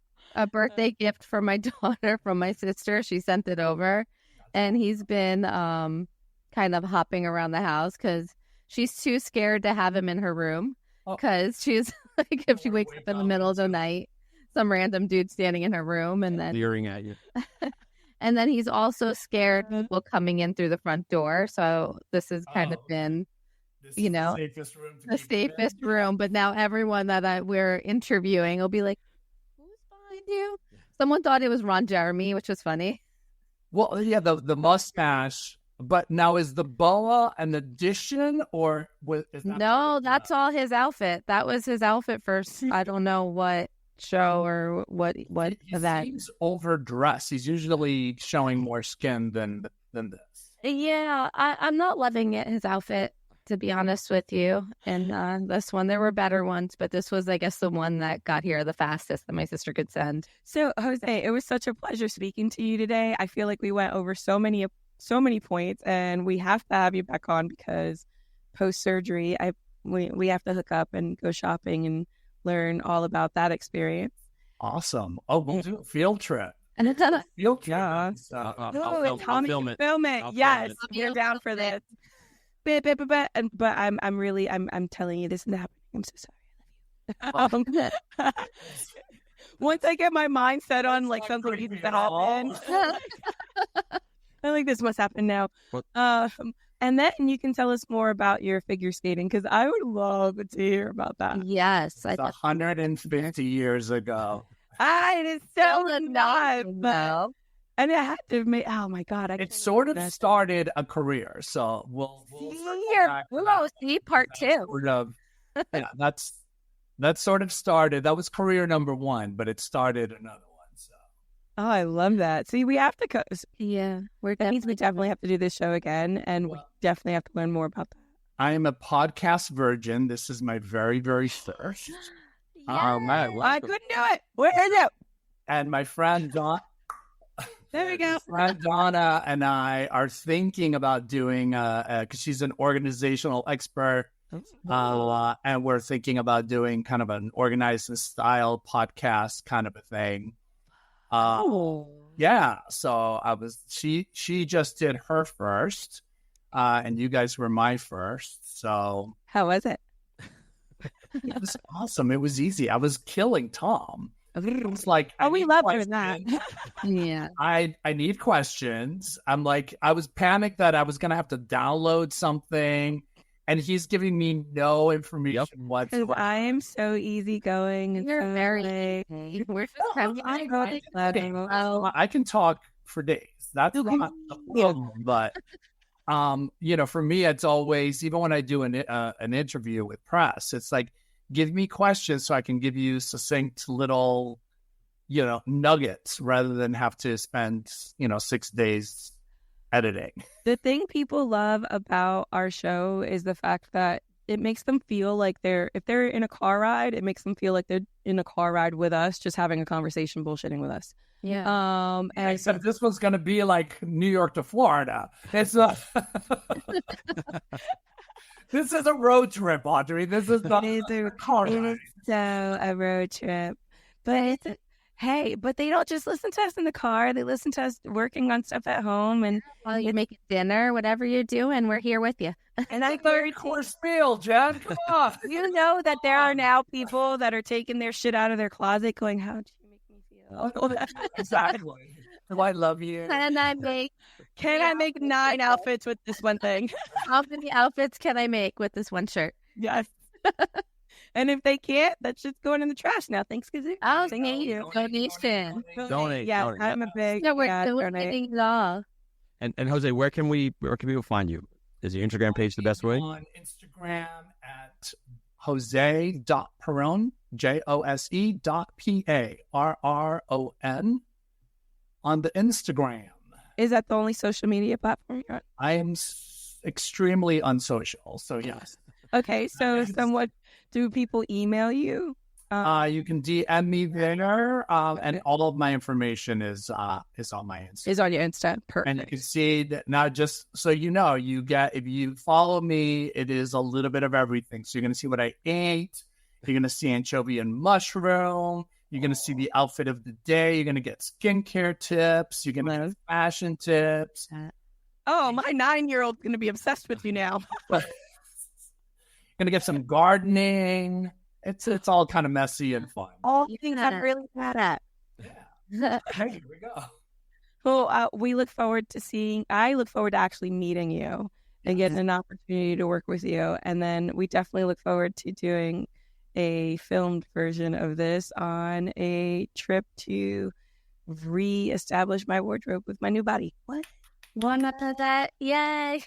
birthday gift for my daughter from my sister. She sent it over. And he's been kind of hopping around the house because she's too scared to have him in her room because she's like, if she wakes up in the middle of the night. some random dude standing in her room, and then leering at you. and then he's also scared of people coming in through the front door. So this has kind of been, This you is know, the safest room to the be in. safest room. But now everyone that we're interviewing will be like, "Who's behind you?" Someone thought it was Ron Jeremy, which was funny. Well, yeah, the mustache. But now is the boa an addition or is that No, that's all his outfit. That was his outfit first. I don't know what show or what He event. seems overdressed. He's usually showing more skin than this. Yeah, I'm not loving it, his outfit, to be honest with you. And this one, there were better ones, but this was, I guess, the one that got here the fastest that my sister could send. So, Jose, it was such a pleasure speaking to you today. I feel like we went over so many points, and we have to have you back on because post-surgery, we have to hook up and go shopping and learn all about that experience. Awesome. Oh, we'll do a field trip. And it's on a Field trip. Yeah. I'll film it. Film it. I'll Yes, film we're down for this. But I'm really telling you, this is not happening. I'm so sorry. Once I get my mind set on like something needs to happen, I think this must happen now. What? And then you can tell us more about your figure skating because I would love to hear about that. yes. It's 150 years ago. It is so not. No. And it had to make. Oh my God! It sort of started a career, so we'll Here, we'll see part 2. sort of, yeah, that sort of started. That was career number 1, but it started another one. So Oh, I love that. See, we have to. Yeah, That means we definitely have to do this show again, and we definitely have to learn more about that. I am a podcast virgin. This is my very, very first. Oh man, I couldn't do it. Where is it? And my friend Don. There we go. Friend Donna and I are thinking about doing, because she's an organizational expert, and we're thinking about doing kind of an organized and style podcast kind of a thing. Yeah. So she just did her first, and you guys were my first. So How was it? it was awesome. It was easy. I was killing Tom. It's like, Oh, I we need love doing that. questions. yeah. I need questions. I'm like, I was panicked that I was going to have to download something, and he's giving me no information Because whatsoever. I am so easygoing. And You're so, very like, easy. We're just No, having I- fun. I can talk for days. That's Okay. not a problem. But, for me, it's always, even when I do an interview with press, it's like, give me questions so I can give you succinct little, nuggets rather than have to spend, 6 days editing. The thing people love about our show is the fact that it makes them feel like if they're in a car ride, it makes them feel like they're in a car ride with us, just having a conversation, bullshitting with us. Yeah. And Except this one's going to be like New York to Florida. It's a... This is a road trip, Audrey. This is not a car it ride. is so a road trip. But but they don't just listen to us in the car. They listen to us working on stuff at home. And While you're making dinner, whatever you're doing, we're here with you. I Course meal, Jen. Come on. you know that there are now people that are taking their shit out of their closet going, how did you make me feel? Exactly. Do I love you? Can I make Can I make 9 outfits with this one thing? how many outfits can I make with this one shirt? Yes. And if they can't, that's just going in the trash now. Thanks, Kazoo. Oh, Thank you. donation. Donate, Yeah, donate. I'm a big. No, we're yeah, donate. donating it all. And Jose, where can people find you? Is your Instagram page the best way? On Instagram at Jose.Parron, JOSE.PARRON on the Instagram. Is that the only social media platform you're on? I am extremely unsocial, so yes. Okay, so somewhat, do people email you? You can DM me there, and all of my information is on my Instagram. Is on your Insta. Perfect. And you can see that now, just so you know, if you follow me, it is a little bit of everything. So you're going to see what I ate. You're going to see anchovy and mushroom. You're going to see the outfit of the day. You're going to get skincare tips. You're going to get fashion tips. Oh, my 9-year-old's going to be obsessed with you now. Going to get some gardening. It's all kind of messy and fun. All things I'm really bad at. Yeah. Hey, here we go. Well, I look forward to actually meeting you and getting an opportunity to work with you. And then we definitely look forward to doing a filmed version of this on a trip to re-establish my wardrobe with my new body. What? One of that. Yay.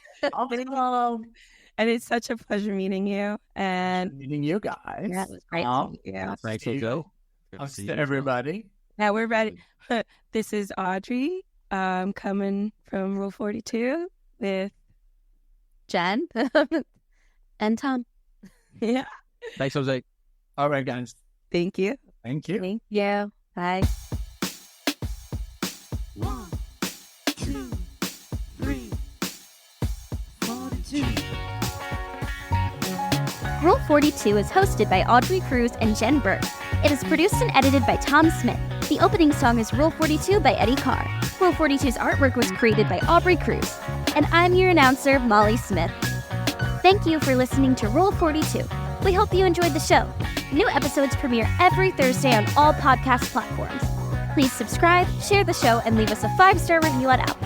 And it's such a pleasure meeting you. And Meeting you guys. Yeah, it was great to meet you. Thanks, Joe. To everybody. now we're ready. This is Audrey coming from Rule 42 with Jen and Tom. yeah. Thanks, Jose. All right, guys. Thank you. Thank you. Thank you. Bye. 1, 2, 3, 42. Rule 42 is hosted by Audrey Cruz and Jen Burke. It is produced and edited by Tom Smith. The opening song is Rule 42 by Eddie Carr. Rule 42's artwork was created by Aubrey Cruz. And I'm your announcer, Molly Smith. Thank you for listening to Rule 42. We hope you enjoyed the show. New episodes premiere every Thursday on all podcast platforms. Please subscribe, share the show, and leave us a 5-star review on Apple.